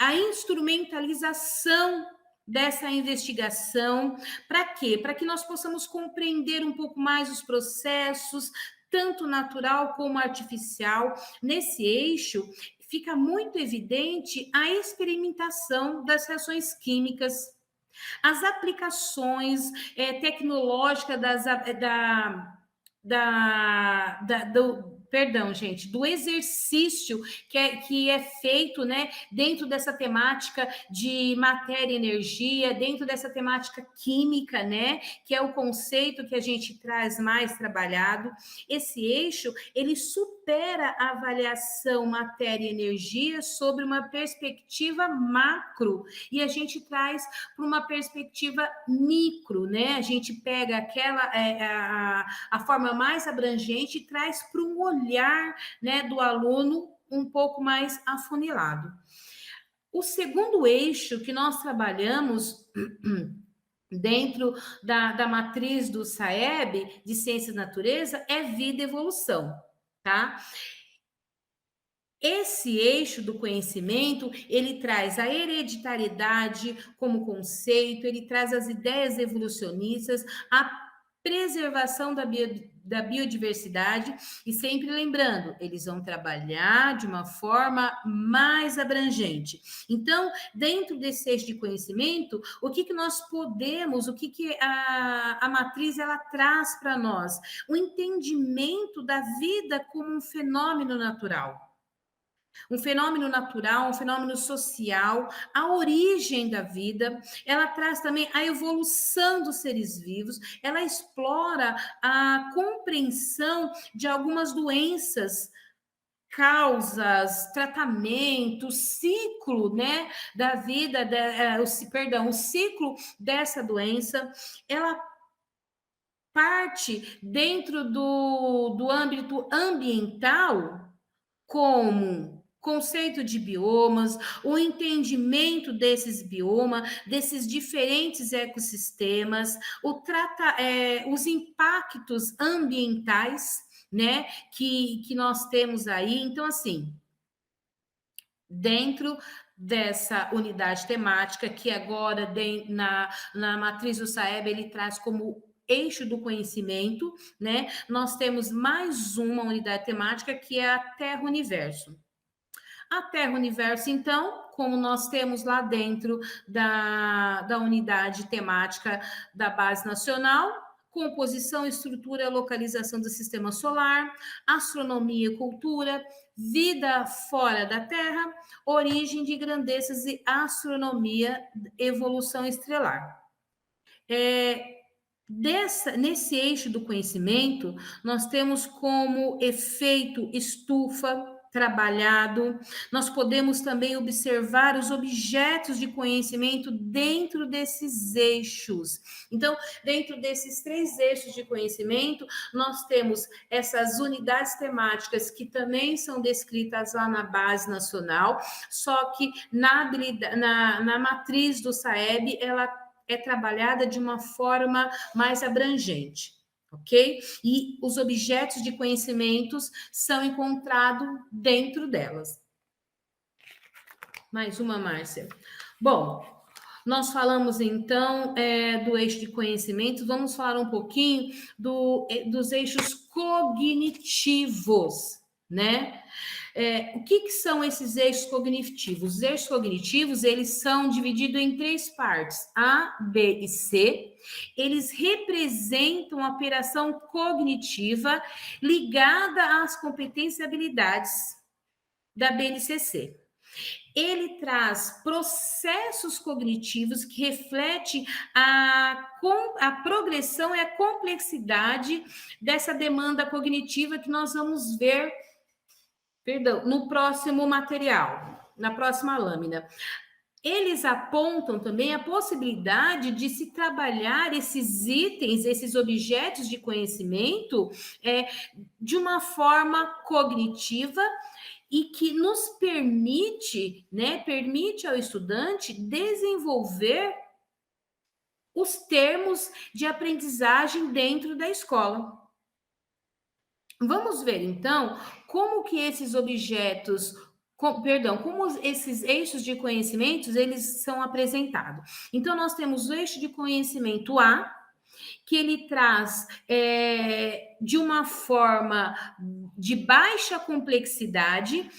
a instrumentalização dessa investigação. Para quê? Para que nós possamos compreender um pouco mais os processos, tanto natural como artificial. Nesse eixo, fica muito evidente a experimentação das reações químicas, as aplicações tecnológicas do exercício que é feito, né, dentro dessa temática de matéria e energia, dentro dessa temática química, né, que é o conceito que a gente traz mais trabalhado. Esse eixo, ele supera a avaliação matéria e energia sobre uma perspectiva macro, e a gente traz para uma perspectiva micro, né? A gente pega a forma mais abrangente e traz para um olhar, né, do aluno um pouco mais afunilado. O segundo eixo que nós trabalhamos dentro da matriz do SAEB, de Ciências da Natureza, é vida e evolução, tá? Esse eixo do conhecimento, ele traz a hereditariedade como conceito, ele traz as ideias evolucionistas, a preservação da biodiversidade, e sempre lembrando, eles vão trabalhar de uma forma mais abrangente. Então, dentro desse eixo de conhecimento, o que nós podemos, o que a matriz ela traz para nós? O entendimento da vida como um fenômeno natural. Um fenômeno natural, um fenômeno social, a origem da vida, ela traz também a evolução dos seres vivos, ela explora a compreensão de algumas doenças, causas, tratamento, ciclo, né, da vida, o ciclo dessa doença, ela parte dentro do âmbito ambiental como conceito de biomas, o entendimento desses biomas, desses diferentes ecossistemas, os impactos ambientais, né, que nós temos aí. Então, assim, dentro dessa unidade temática, que agora na matriz do SAEB ele traz como eixo do conhecimento, né? Nós temos mais uma unidade temática que é a Terra-Universo. A Terra Universo, então, como nós temos lá dentro da unidade temática da Base Nacional, composição, estrutura, localização do sistema solar, astronomia e cultura, vida fora da Terra, origem de grandezas e astronomia, evolução estelar. Nesse eixo do conhecimento, nós temos como efeito estufa trabalhado, nós podemos também observar os objetos de conhecimento dentro desses eixos. Então, dentro desses 3 eixos de conhecimento, nós temos essas unidades temáticas que também são descritas lá na Base Nacional, só que na matriz do SAEB, ela é trabalhada de uma forma mais abrangente, ok? E os objetos de conhecimentos são encontrados dentro delas. Mais uma, Márcia. Bom, nós falamos então do eixo de conhecimento, vamos falar um pouquinho dos eixos cognitivos, né? O que são esses eixos cognitivos? Os eixos cognitivos, eles são divididos em 3 partes, A, B e C. Eles representam a operação cognitiva ligada às competências e habilidades da BNCC. Ele traz processos cognitivos que refletem a progressão e a complexidade dessa demanda cognitiva que nós vamos ver no próximo material, na próxima lâmina. Eles apontam também a possibilidade de se trabalhar esses itens, esses objetos de conhecimento, de uma forma cognitiva e que nos permite, né, permite ao estudante desenvolver os termos de aprendizagem dentro da escola. Vamos ver, então, como que esses objetos, como esses eixos de conhecimentos, eles são apresentados. Então, nós temos o eixo de conhecimento A, que ele traz de uma forma de baixa complexidade,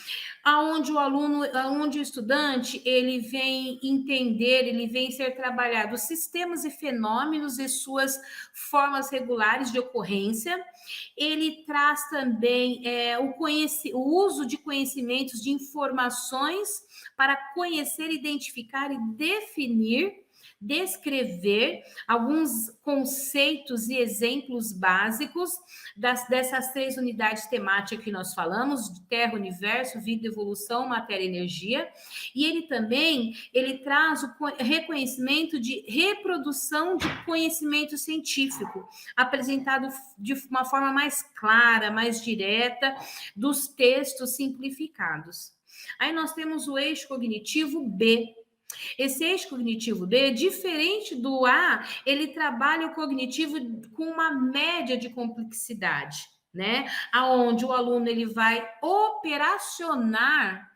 aonde o estudante, ele vem entender, ele vem ser trabalhado sistemas e fenômenos e suas formas regulares de ocorrência. Ele traz também o uso de conhecimentos, de informações para conhecer, identificar e definir, descrever alguns conceitos e exemplos básicos dessas 3 unidades temáticas que nós falamos, de Terra, Universo, Vida, Evolução, Matéria e Energia. E ele traz o reconhecimento de reprodução de conhecimento científico, apresentado de uma forma mais clara, mais direta, dos textos simplificados. Aí nós temos o eixo cognitivo B. Esse eixo cognitivo D, diferente do A, ele trabalha o cognitivo com uma média de complexidade, né? Aonde o aluno ele vai operacionar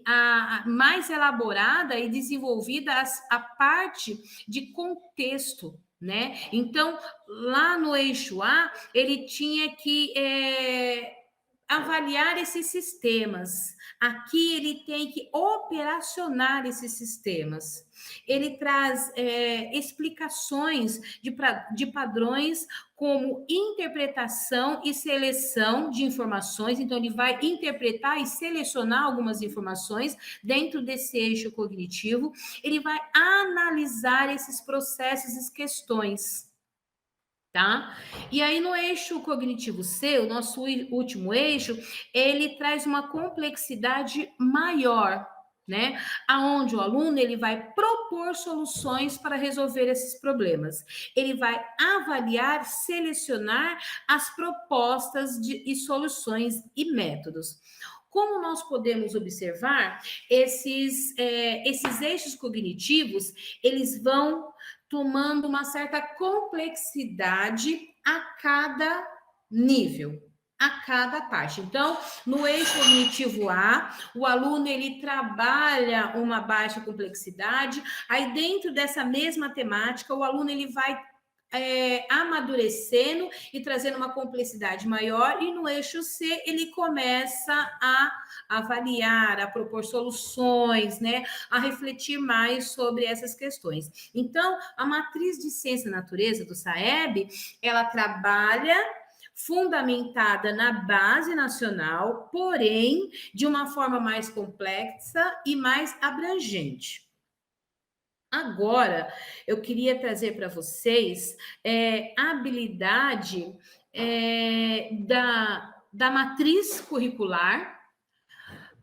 a mais elaborada e desenvolvida a parte de contexto, né? Então, lá no eixo A, ele tinha que avaliar esses sistemas. Aqui ele tem que operacionar esses sistemas. Ele traz explicações de padrões como interpretação e seleção de informações. Então, ele vai interpretar e selecionar algumas informações dentro desse eixo cognitivo. Ele vai analisar esses processos e questões. Tá? E aí no eixo cognitivo C, o nosso último eixo, ele traz uma complexidade maior, né? Aonde o aluno ele vai propor soluções para resolver esses problemas. Ele vai avaliar, selecionar as propostas e soluções e métodos. Como nós podemos observar, esses eixos cognitivos, eles vão tomando uma certa complexidade a cada nível, a cada parte. Então, no eixo cognitivo A, o aluno ele trabalha uma baixa complexidade, aí dentro dessa mesma temática, o aluno ele vai amadurecendo e trazendo uma complexidade maior, e no eixo C ele começa a avaliar, a propor soluções, né, a refletir mais sobre essas questões. Então, a matriz de ciência da natureza do SAEB, ela trabalha fundamentada na base nacional, porém de uma forma mais complexa e mais abrangente. Agora, eu queria trazer para vocês a habilidade da matriz curricular,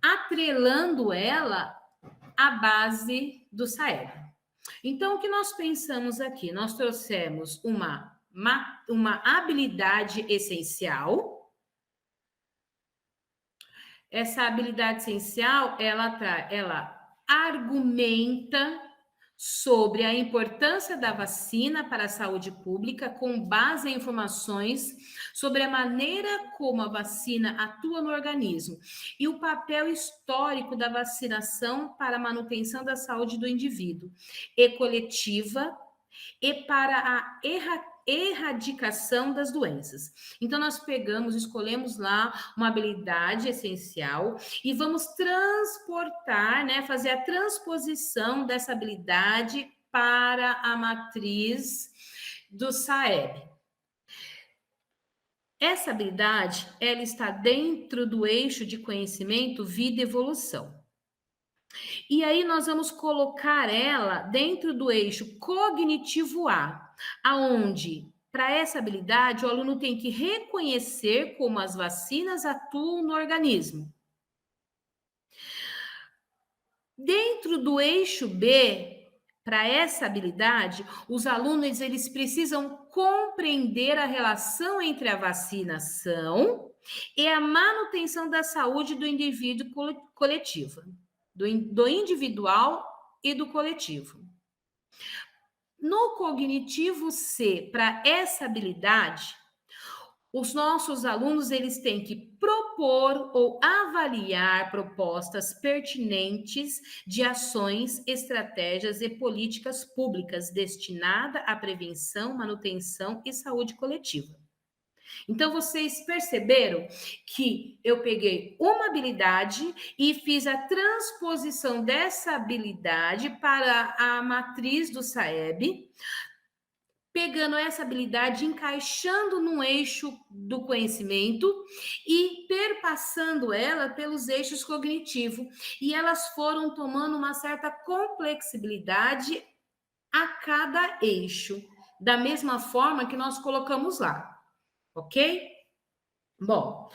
atrelando ela à base do SAEB. Então, o que nós pensamos aqui? Nós trouxemos uma habilidade essencial. Essa habilidade essencial, ela argumenta sobre a importância da vacina para a saúde pública, com base em informações sobre a maneira como a vacina atua no organismo e o papel histórico da vacinação para a manutenção da saúde do indivíduo e coletiva e para a erradicação das doenças. Então, nós escolhemos lá uma habilidade essencial e vamos transportar, né, fazer a transposição dessa habilidade para a matriz do SAEB. Essa habilidade, ela está dentro do eixo de conhecimento vida e evolução. E aí nós vamos colocar ela dentro do eixo cognitivo A, aonde para essa habilidade o aluno tem que reconhecer como as vacinas atuam no organismo. Dentro do eixo B, para essa habilidade, os alunos eles precisam compreender a relação entre a vacinação e a manutenção da saúde do indivíduo coletivo, do individual e do coletivo. No cognitivo C, para essa habilidade, os nossos alunos eles têm que propor ou avaliar propostas pertinentes de ações, estratégias e políticas públicas destinadas à prevenção, manutenção e saúde coletiva. Então, vocês perceberam que eu peguei uma habilidade e fiz a transposição dessa habilidade para a matriz do SAEB, pegando essa habilidade, encaixando no eixo do conhecimento e perpassando ela pelos eixos cognitivos. E elas foram tomando uma certa complexibilidade a cada eixo, da mesma forma que nós colocamos lá, ok? Bom,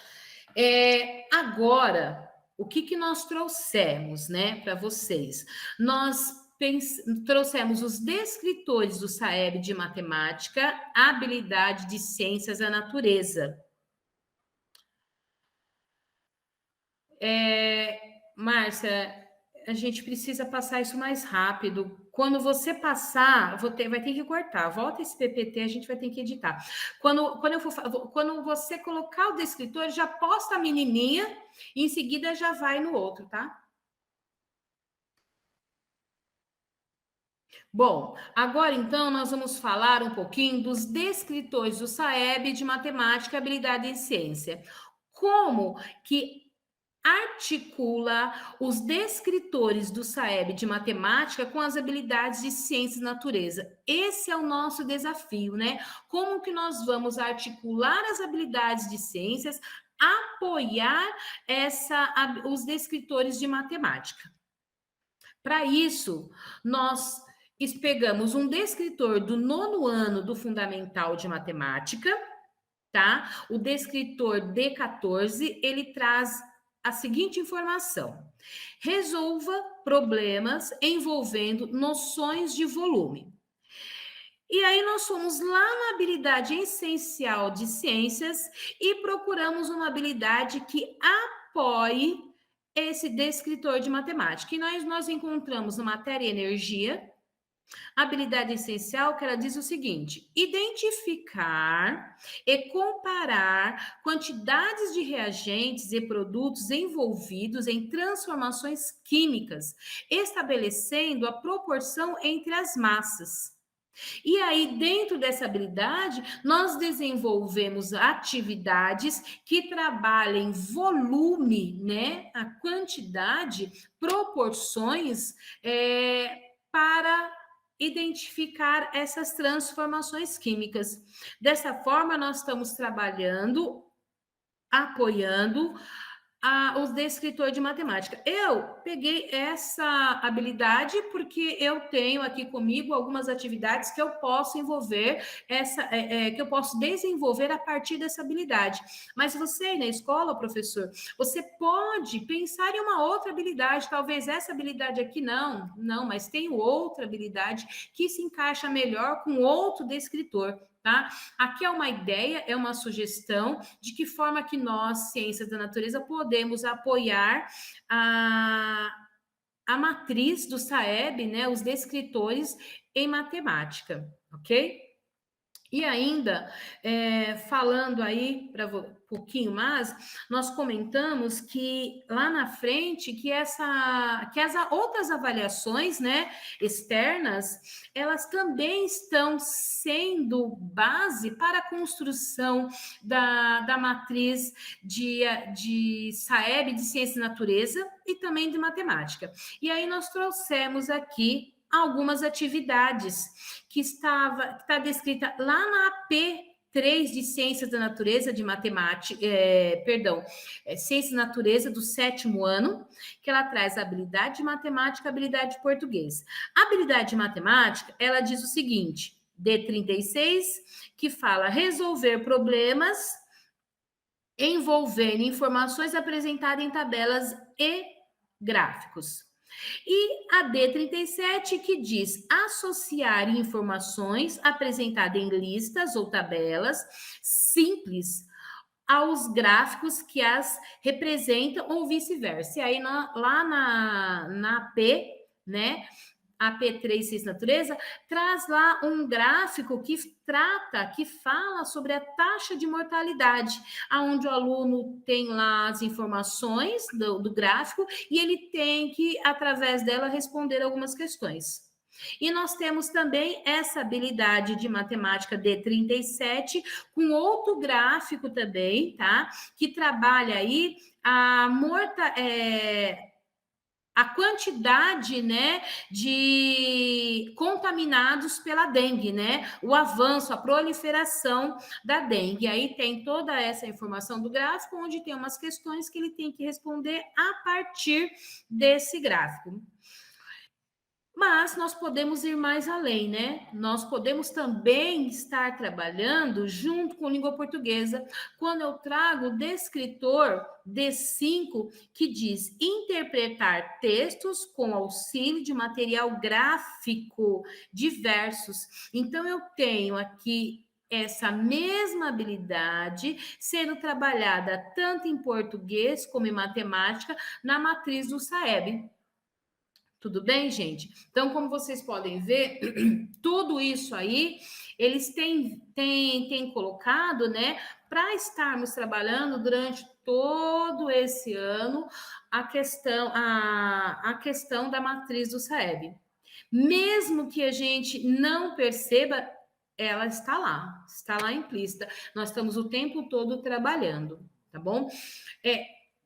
agora, o que nós trouxemos, né, para vocês? Nós trouxemos os descritores do SAEB de matemática, habilidade de ciências da natureza. Márcia, a gente precisa passar isso mais rápido. Quando você passar, vai ter que cortar. Volta esse PPT, a gente vai ter que editar. Quando você colocar o descritor, já posta a menininha e em seguida já vai no outro, tá? Bom, agora então nós vamos falar um pouquinho dos descritores do SAEB de matemática, habilidade em ciência. Como que articula os descritores do SAEB de matemática com as habilidades de ciências da natureza. Esse é o nosso desafio, né? Como que nós vamos articular as habilidades de ciências, apoiar os descritores de matemática. Para isso, nós pegamos um descritor do 9º ano do Fundamental de Matemática, tá? O descritor D14, ele traz a seguinte informação: resolva problemas envolvendo noções de volume. E aí nós fomos lá na habilidade essencial de ciências e procuramos uma habilidade que apoie esse descritor de matemática. E nós encontramos na matéria energia, habilidade essencial, que ela diz o seguinte: identificar e comparar quantidades de reagentes e produtos envolvidos em transformações químicas, estabelecendo a proporção entre as massas. E aí, dentro dessa habilidade, nós desenvolvemos atividades que trabalhem volume, né? A quantidade, proporções, para identificar essas transformações químicas. Dessa forma, nós estamos trabalhando, apoiando os descritores de matemática. Eu peguei essa habilidade porque eu tenho aqui comigo algumas atividades que eu posso envolver, que eu posso desenvolver a partir dessa habilidade. Mas você na escola, professor, você pode pensar em uma outra habilidade, talvez essa habilidade aqui não, mas tem outra habilidade que se encaixa melhor com outro descritor. Tá? Aqui é uma ideia, é uma sugestão de que forma que nós, ciências da natureza, podemos apoiar a matriz do SAEB, né, os descritores em matemática, ok? E ainda, falando aí para um pouquinho mais, nós comentamos que lá na frente, que as outras avaliações, né, externas, elas também estão sendo base para a construção da matriz de SAEB, de Ciência e Natureza, e também de Matemática. E aí nós trouxemos aqui algumas atividades que está descrita lá na AP3 de Ciências da Natureza, de Matemática, Ciências da Natureza do 7º ano, que ela traz habilidade de matemática, habilidade de português. A habilidade de matemática, ela diz o seguinte, D36, que fala resolver problemas envolvendo informações apresentadas em tabelas e gráficos. E a D37, que diz associar informações apresentadas em listas ou tabelas simples aos gráficos que as representam ou vice-versa. E aí, lá na AP, né? A P3 Ciência Natureza, traz lá um gráfico que fala sobre a taxa de mortalidade, aonde o aluno tem lá as informações do gráfico e ele tem que, através dela, responder algumas questões. E nós temos também essa habilidade de matemática D37, com outro gráfico também, tá? Que trabalha aí a quantidade, né, de contaminados pela dengue, né? O avanço, a proliferação da dengue. Aí tem toda essa informação do gráfico, onde tem umas questões que ele tem que responder a partir desse gráfico. Mas nós podemos ir mais além, né? Nós podemos também estar trabalhando junto com língua portuguesa, quando eu trago o descritor D5, que diz interpretar textos com auxílio de material gráfico diversos. Então, eu tenho aqui essa mesma habilidade sendo trabalhada tanto em português como em matemática na matriz do SAEB. Tudo bem, gente? Então, como vocês podem ver, tudo isso aí, eles têm colocado, né, para estarmos trabalhando durante todo esse ano a questão da matriz do SAEB. Mesmo que a gente não perceba, ela está lá implícita. Nós estamos o tempo todo trabalhando, tá bom?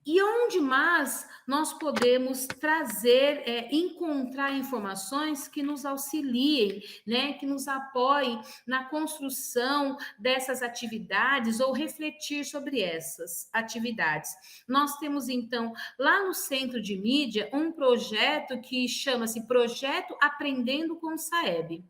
E onde mais nós podemos trazer, encontrar informações que nos auxiliem, né, que nos apoiem na construção dessas atividades ou refletir sobre essas atividades. Nós temos, então, lá no Centro de Mídia, um projeto que chama-se Projeto Aprendendo com o SAEB.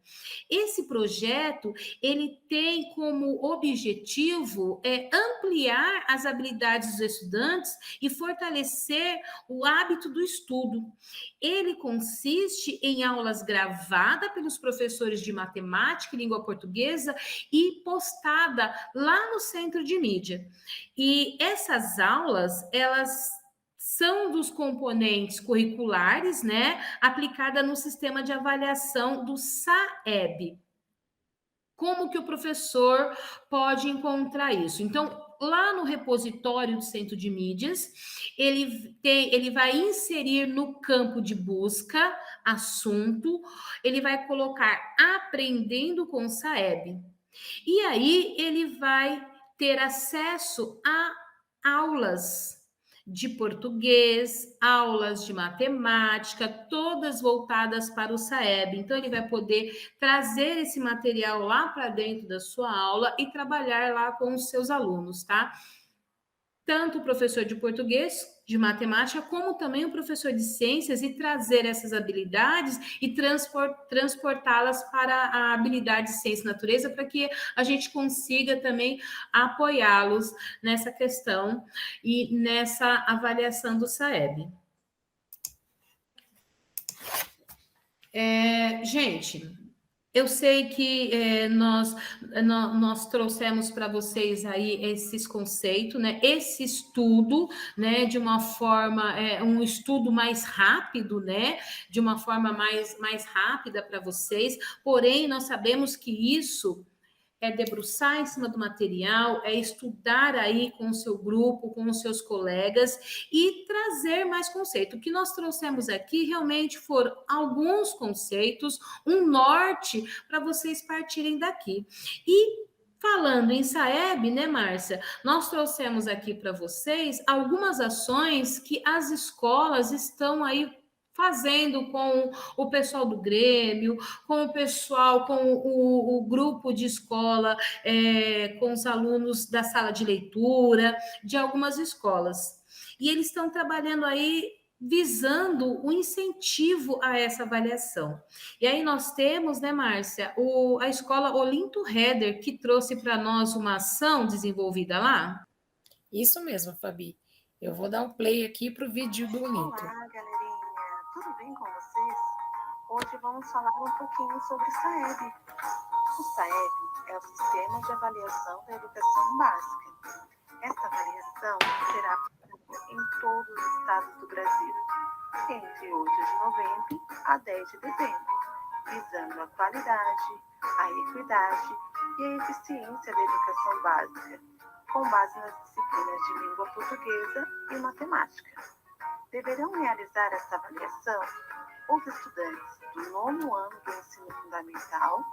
Esse projeto, ele tem como objetivo ampliar as habilidades dos estudantes e fortalecer o hábito do estudo. Ele consiste em aulas gravadas pelos professores de matemática e língua portuguesa e postada lá no Centro de Mídia. E essas aulas, elas são dos componentes curriculares, né, aplicada no sistema de avaliação do SAEB. Como que o professor pode encontrar isso? Então, lá no repositório do Centro de Mídias, ele vai inserir no campo de busca assunto, ele vai colocar aprendendo com o Saeb. E aí ele vai ter acesso a aulas de português, aulas de matemática, todas voltadas para o Saeb. Então, ele vai poder trazer esse material lá para dentro da sua aula e trabalhar lá com os seus alunos, tá? Tanto o professor de português, de matemática, como também o professor de ciências, e trazer essas habilidades e transportá-las para a habilidade de ciência e natureza, para que a gente consiga também apoiá-los nessa questão e nessa avaliação do SAEB. Gente, eu sei que nós trouxemos para vocês aí esses conceitos, né? Esse estudo, né? De uma forma, um estudo mais rápido, né? De uma forma mais rápida para vocês. Porém, nós sabemos que isso é debruçar em cima do material, é estudar aí com o seu grupo, com os seus colegas e trazer mais conceito. O que nós trouxemos aqui realmente foram alguns conceitos, um norte para vocês partirem daqui. E falando em Saeb, né, Márcia? Nós trouxemos aqui para vocês algumas ações que as escolas estão aí fazendo com o pessoal do Grêmio, com o pessoal, com o grupo de escola, com os alunos da sala de leitura, de algumas escolas. E eles estão trabalhando aí visando o incentivo a essa avaliação. E aí nós temos, né, Márcia, a escola Olinto Heder, que trouxe para nós uma ação desenvolvida lá. Isso mesmo, Fabi. Eu vou dar um play aqui para o vídeo do Olinto. Olá, galerinha. Tudo bem com vocês? Hoje vamos falar um pouquinho sobre o SAEB. O SAEB é o Sistema de Avaliação da Educação Básica. Essa avaliação será feita em todos os estados do Brasil, entre 8 de novembro a 10 de dezembro, visando a qualidade, a equidade e a eficiência da educação básica, com base nas disciplinas de língua portuguesa e matemática. Deverão realizar essa avaliação os estudantes do nono ano do ensino fundamental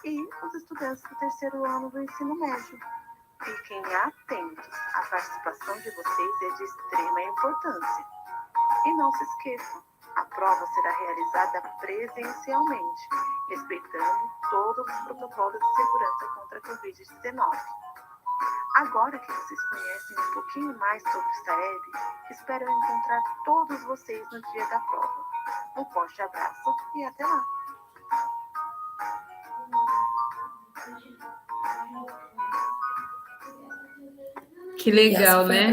e os estudantes do terceiro ano do ensino médio. Fiquem atentos, a participação de vocês é de extrema importância. E não se esqueçam, a prova será realizada presencialmente, respeitando todos os protocolos de segurança contra a Covid-19. Agora que vocês conhecem um pouquinho mais sobre o SAEB, espero encontrar todos vocês no dia da prova. Um forte abraço e até lá! Que legal, né?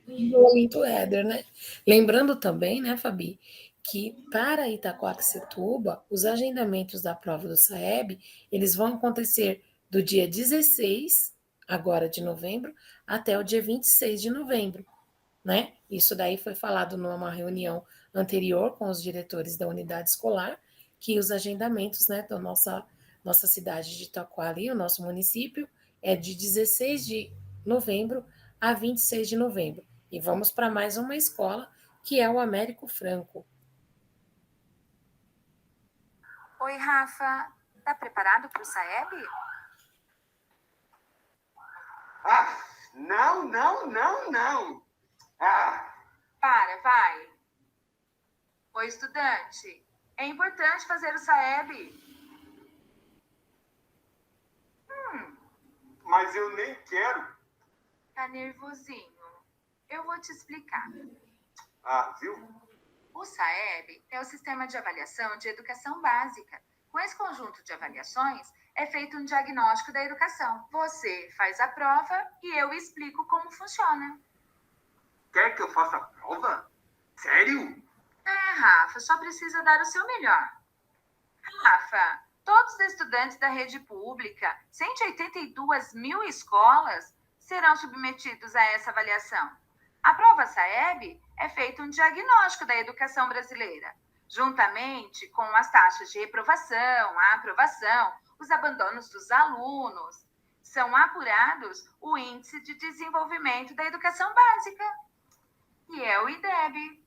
Do Olinto Heder, né? Lembrando também, né, Fabi, que para Itaquaquecetuba, os agendamentos da prova do SAEB, eles vão acontecer do dia 16, agora de novembro, até o dia 26 de novembro, né? Isso daí foi falado numa reunião anterior com os diretores da unidade escolar, que os agendamentos, né, da nossa cidade de Itaquá ali, o nosso município, é de 16 de novembro a 26 de novembro. E vamos para mais uma escola, que é o Américo Franco. Oi, Rafa. Tá preparado para o SAEB? Não. Vai. Oi, estudante. É importante fazer o SAEB. Mas eu nem quero. Tá nervosinho. Eu vou te explicar. Viu? O SAEB é o Sistema de Avaliação de Educação Básica. Com esse conjunto de avaliações, é feito um diagnóstico da educação. Você faz a prova e eu explico como funciona. Quer que eu faça a prova? Sério? Rafa, só precisa dar o seu melhor. Rafa, todos os estudantes da rede pública, 182 mil escolas, serão submetidos a essa avaliação. A prova SAEB é feito um diagnóstico da educação brasileira, juntamente com as taxas de reprovação, a aprovação, os abandonos dos alunos. são apurados o Índice de Desenvolvimento da Educação Básica, que é o IDEB.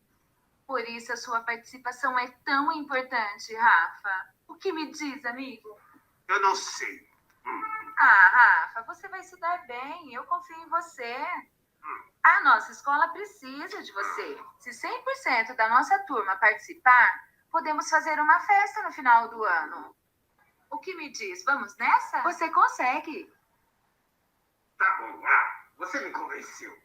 Por isso a sua participação é tão importante, Rafa. O que me diz, amigo? Eu não sei. Ah, Rafa, você vai se dar bem. Eu confio em você. A nossa escola precisa de você. Se 100% da nossa turma participar, podemos fazer uma festa no final do ano. O que me diz? Vamos nessa? Você consegue. Tá bom, você me convenceu.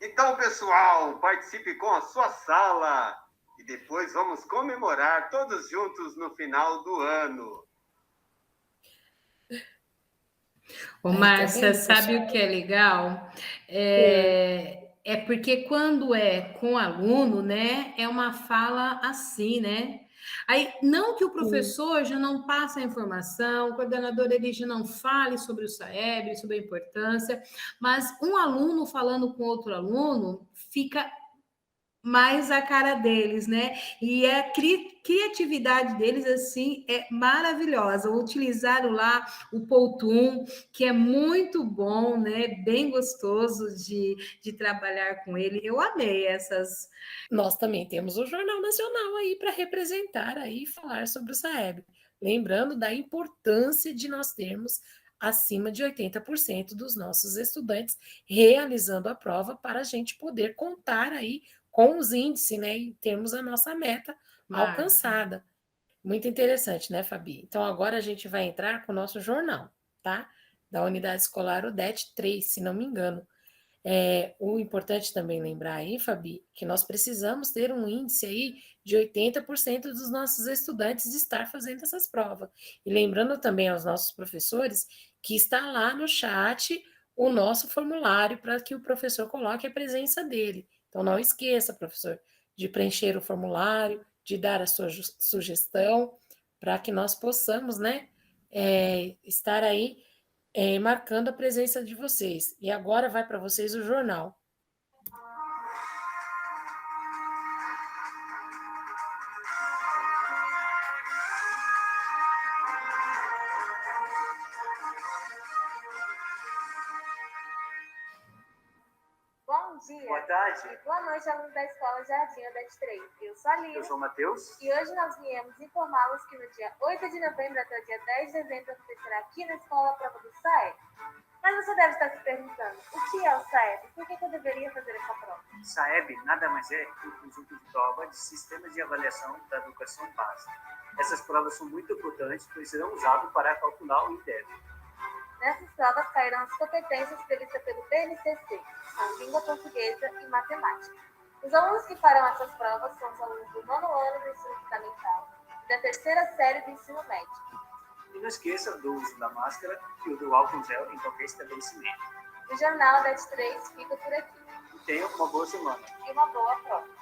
Então, pessoal, participe com a sua sala. E depois vamos comemorar todos juntos no final do ano. Ô, Aí, tá Márcia, vendo, sabe pessoal? o que é legal? É. É porque quando é com aluno, né, é uma fala assim, né? Aí, não que o Sim. professor já não passe a informação, o coordenador ele já não fale sobre o SAEB, sobre a importância, mas um aluno falando com outro aluno fica mais a cara deles, né? E a criatividade deles, assim, é maravilhosa. Utilizaram lá o Powtoon, que é muito bom, né? Bem gostoso de trabalhar com ele. Eu amei essas. Nós também temos o Jornal Nacional aí para representar aí e falar sobre o SAEB. Lembrando da importância de nós termos acima de 80% dos nossos estudantes realizando a prova para a gente poder contar aí com os índices, né, e termos a nossa meta Márcia. alcançada. Muito interessante, né, Fabi? Então agora a gente vai entrar com o nosso jornal, tá? Da unidade escolar UDET 3, se não me engano. O importante também lembrar aí, Fabi, que nós precisamos ter um índice aí de 80% dos nossos estudantes de estar fazendo essas provas. E lembrando também aos nossos professores que está lá no chat o nosso formulário para que o professor coloque a presença dele. Então não esqueça, professor, de preencher o formulário, de dar a sua sugestão, para que nós possamos, né, estar aí marcando a presença de vocês. E agora vai para vocês o jornal. Bom dia. Boa tarde. E boa noite, alunos da Escola Jardim UDET 3. Eu sou a Lívia. Eu sou o Matheus. E hoje nós viemos informá-los que no dia 8 de novembro até o dia 10 de dezembro acontecerá aqui na escola a prova do SAEB. Mas você deve estar se perguntando, o que é o SAEB? Por que eu deveria fazer essa prova? SAEB nada mais é que um conjunto de provas de sistemas de avaliação da educação básica. Essas provas são muito importantes, pois serão usadas para calcular o IDEB. Nessas provas cairão as competências previstas pelo BNCC, são língua portuguesa e matemática. Os alunos que farão essas provas são os alunos do 9º ano do ensino fundamental e da 3ª série do ensino médio. E não esqueça do uso da máscara e do álcool gel em qualquer estabelecimento. O Jornal UDET 3 fica por aqui. E tenha uma boa semana. E uma boa prova.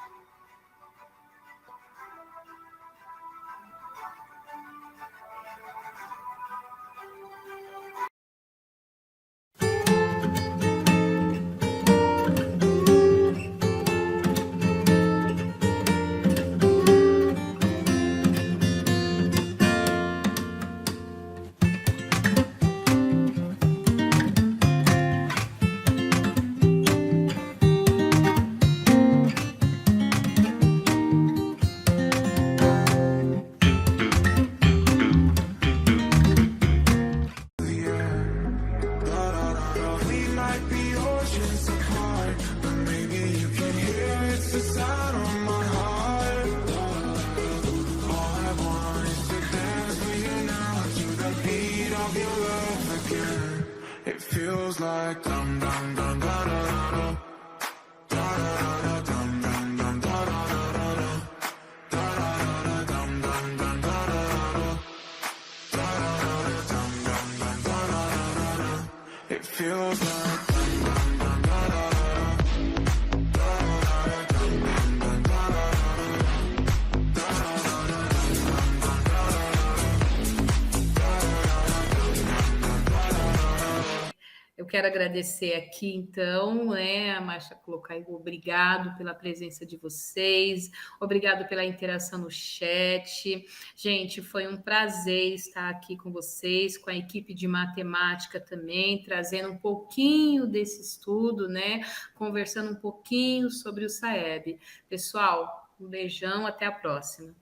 quero agradecer aqui, então, né, a Márcia colocar aí, obrigado pela presença de vocês, obrigado pela interação no chat. Gente, foi um prazer estar aqui com vocês, com a equipe de matemática também, trazendo um pouquinho desse estudo, né, conversando um pouquinho sobre o SAEB. Pessoal, um beijão, até a próxima.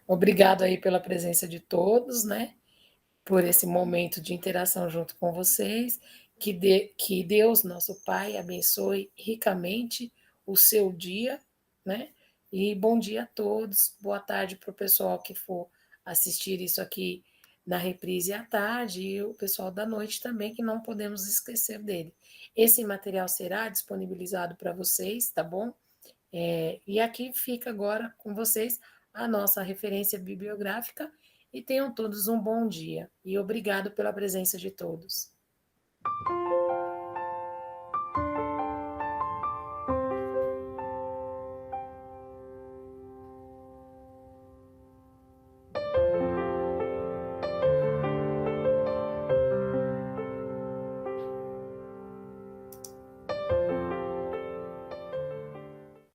Obrigado aí pela presença de todos, né? Por esse momento de interação junto com vocês. Que Deus, nosso Pai, abençoe ricamente o seu dia, né? E bom dia a todos. Boa tarde para o pessoal que for assistir isso aqui na reprise à tarde e o pessoal da noite também, que não podemos esquecer dele. Esse material será disponibilizado para vocês, tá bom? E aqui fica agora com vocês a nossa referência bibliográfica e tenham todos um bom dia. E obrigado pela presença de todos.